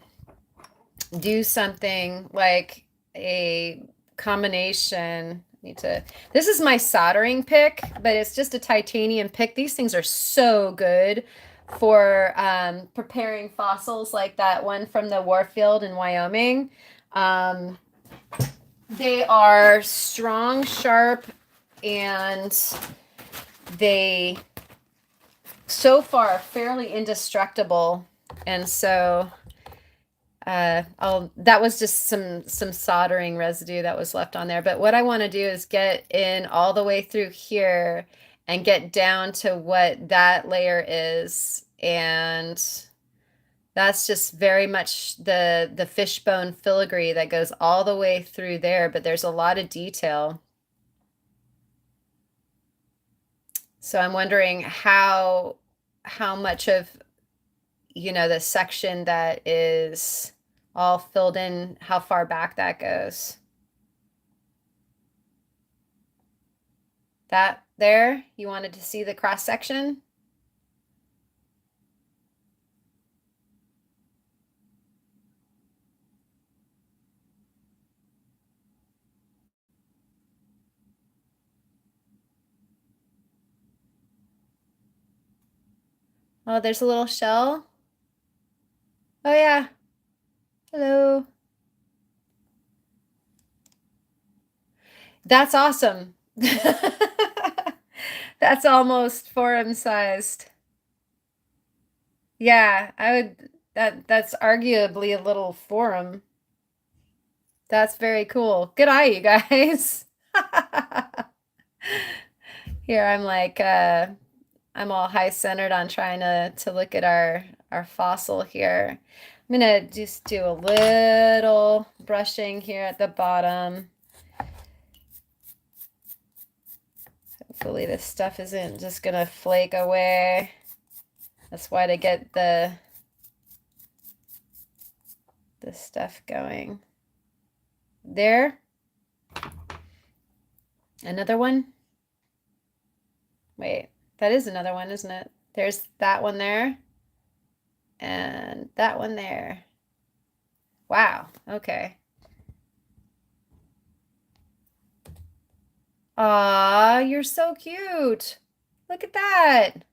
do something like a combination. This is my soldering pick, but it's just a titanium pick. These things are so good for preparing fossils like that one from the Warfield in Wyoming. They are strong, sharp, and they so far are fairly indestructible. And so that was just some soldering residue that was left on there. But what I want to do is get in all the way through here and get down to what that layer is. And that's just very much the fishbone filigree that goes all the way through there, but there's a lot of detail. So I'm wondering how much of, you know, the section that is all filled in, how far back that goes. That there, you wanted to see the cross section? Oh, there's a little shell. Oh yeah. Hello. That's awesome. That's almost forum sized. Yeah, I would that's arguably a little forum. That's very cool. Good eye, you guys. Here I'm like I'm all high centered on trying to look at our fossil here. I'm gonna just do a little brushing here at the bottom. Hopefully this stuff isn't just gonna flake away. That's why to get the stuff going. There. Another one. Wait, that is another one, isn't it? There's that one there. And that one there. Wow, okay. Aw, you're so cute. Look at that.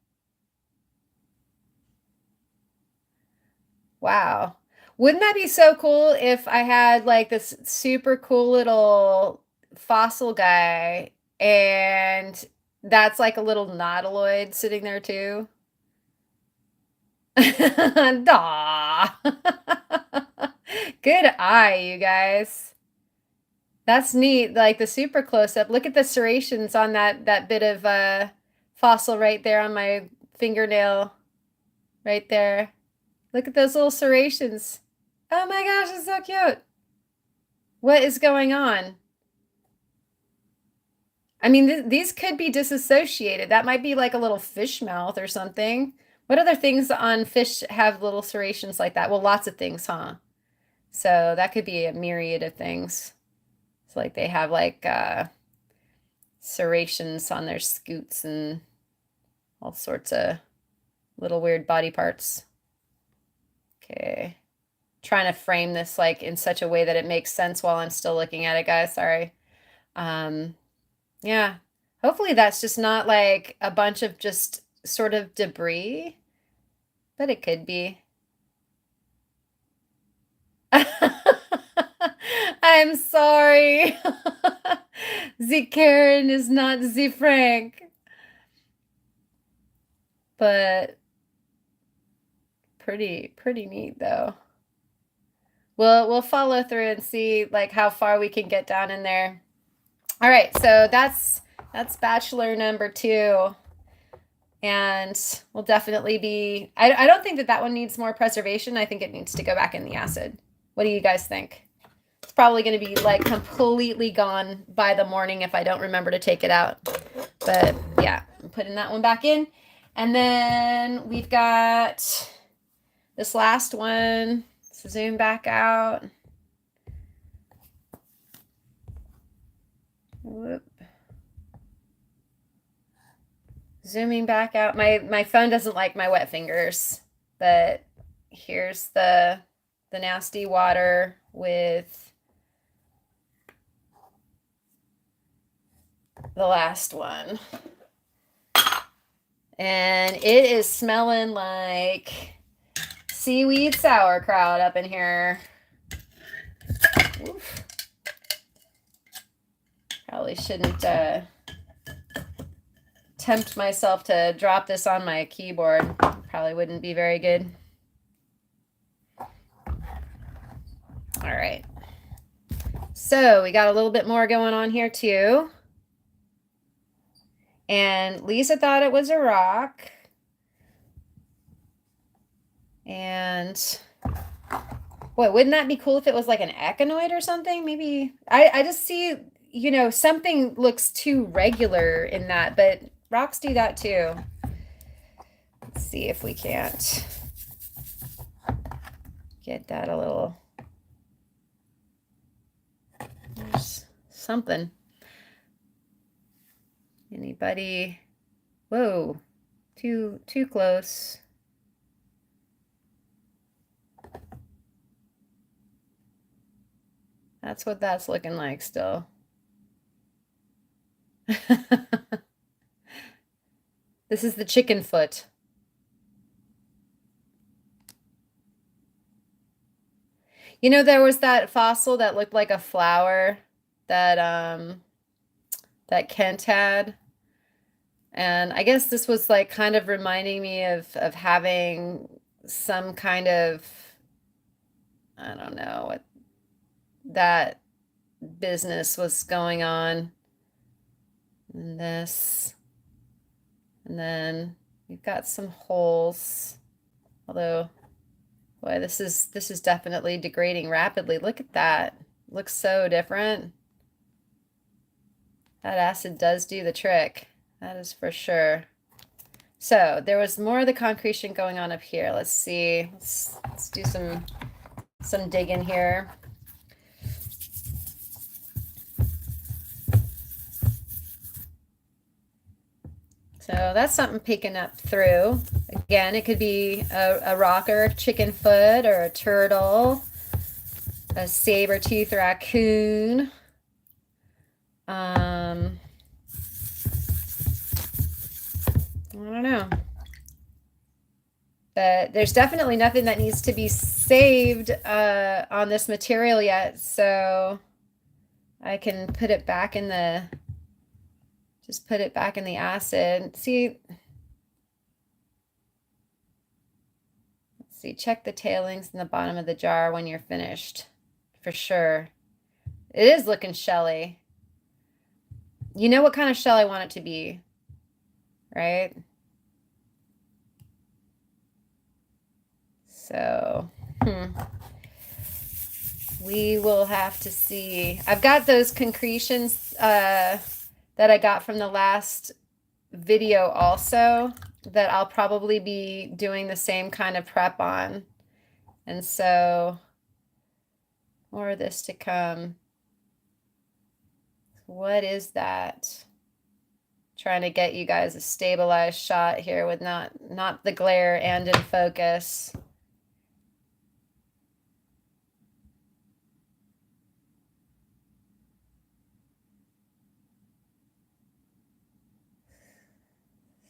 Wow. Wouldn't that be so cool if I had like this super cool little fossil guy and that's like a little nautiloid sitting there too? Aw. Good eye, you guys. That's neat. Like the super close up. Look at the serrations on that bit of fossil right there on my fingernail. Right there. Look at those little serrations. Oh my gosh, it's so cute. What is going on? I mean, these could be disassociated. That might be like a little fish mouth or something. What other things on fish have little serrations like that? Well, lots of things, huh? So that could be a myriad of things. It's like they have like serrations on their scutes and all sorts of little weird body parts. Okay. Trying to frame this like in such a way that it makes sense while I'm still looking at it, guys. Sorry. Yeah. Hopefully that's just not like a bunch of just sort of debris, but it could be. I'm sorry. The Karen is not the Frank. But pretty neat though. We'll follow through and see like how far we can get down in there. All right, so that's bachelor number 2. And we'll definitely be, I don't think that one needs more preservation. I think it needs to go back in the acid. What do you guys think? It's probably going to be like completely gone by the morning if I don't remember to take it out. But yeah, I'm putting that one back in. And then we've got this last one. Let's zoom back out. Whoop. Zooming back out. My phone doesn't like my wet fingers, but here's the nasty water with the last one. And it is smelling like seaweed sauerkraut up in here. Oof. Probably shouldn't tempt myself to drop this on my keyboard. Probably wouldn't be very good. All right. So we got a little bit more going on here too. And Lisa thought it was a rock. And boy, wouldn't that be cool if it was like an echinoid or something? Maybe I just see, you know, something looks too regular in that, but rocks do that too. Let's see if we can't get that a little. There's something. Anybody? Whoa, too close. That's what that's looking like still. This is the chicken foot. You know, there was that fossil that looked like a flower that that Kent had. And I guess this was like kind of reminding me of having some kind of, I don't know what that business was going on. And this. And then we've got some holes. Although, boy, this is definitely degrading rapidly. Look at that. Looks so different. That acid does do the trick. That is for sure. So there was more of the concretion going on up here. Let's see. Let's do some digging here. So that's something peeking up through. Again, it could be a rock or a chicken foot or a turtle, a saber-toothed raccoon. I don't know. But there's definitely nothing that needs to be saved on this material yet, so I can put it back in the, just put it back in the acid. See, let's see, check the tailings in the bottom of the jar when you're finished, for sure. It is looking shelly. You know what kind of shell I want it to be, right? So, we will have to see. I've got those concretions that I got from the last video also that I'll probably be doing the same kind of prep on. And so, more of this to come. What is that? Trying to get you guys a stabilized shot here with not the glare and in focus.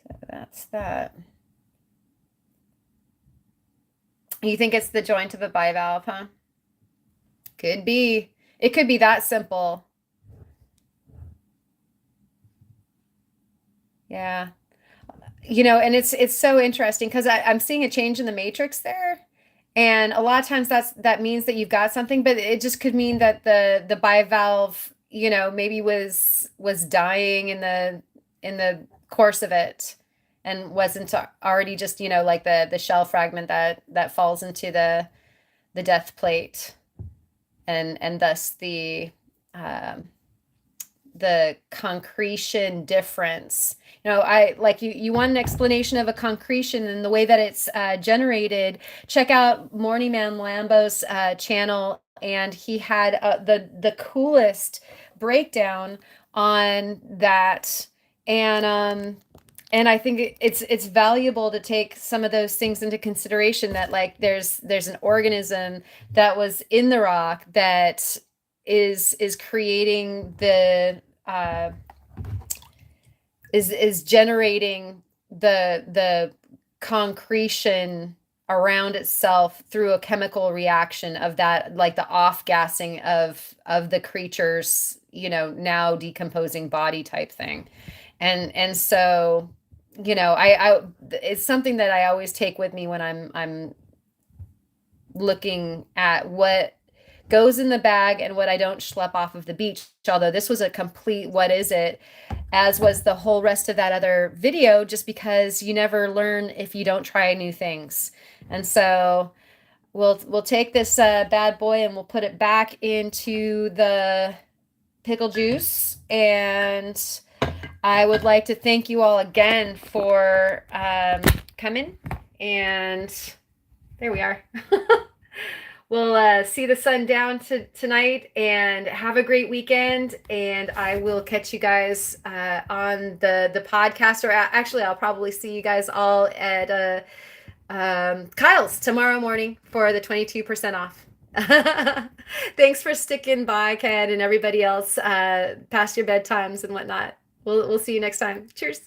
So that's that. You think it's the joint of a bivalve, huh? Could be. It could be that simple. Yeah. You know, and it's so interesting because I'm seeing a change in the matrix there. And a lot of times that means that you've got something, but it just could mean that the bivalve, you know, maybe was dying in the course of it and wasn't already just, you know, like the shell fragment that falls into the death plate and thus the concretion difference. You know, I like you want an explanation of a concretion and the way that it's generated. Check out Morning Man Lambo's channel, and he had the coolest breakdown on that. And I think it's valuable to take some of those things into consideration. That like there's an organism that was in the rock that is creating the is generating the concretion around itself through a chemical reaction of that, like the off gassing of the creature's, now decomposing body type thing. And so, I it's something that I always take with me when I'm looking at what goes in the bag and what I don't schlep off of the beach. Although this was a complete what is it, as was the whole rest of that other video, just because you never learn if you don't try new things. And so we'll take this bad boy and we'll put it back into the pickle juice. And I would like to thank you all again for coming. And there we are. We'll see the sun down tonight, and have a great weekend. And I will catch you guys on the podcast, or actually I'll probably see you guys all at Kyle's tomorrow morning for the 22% off. Thanks for sticking by, Ken, and everybody else past your bedtimes and whatnot. We'll see you next time. Cheers.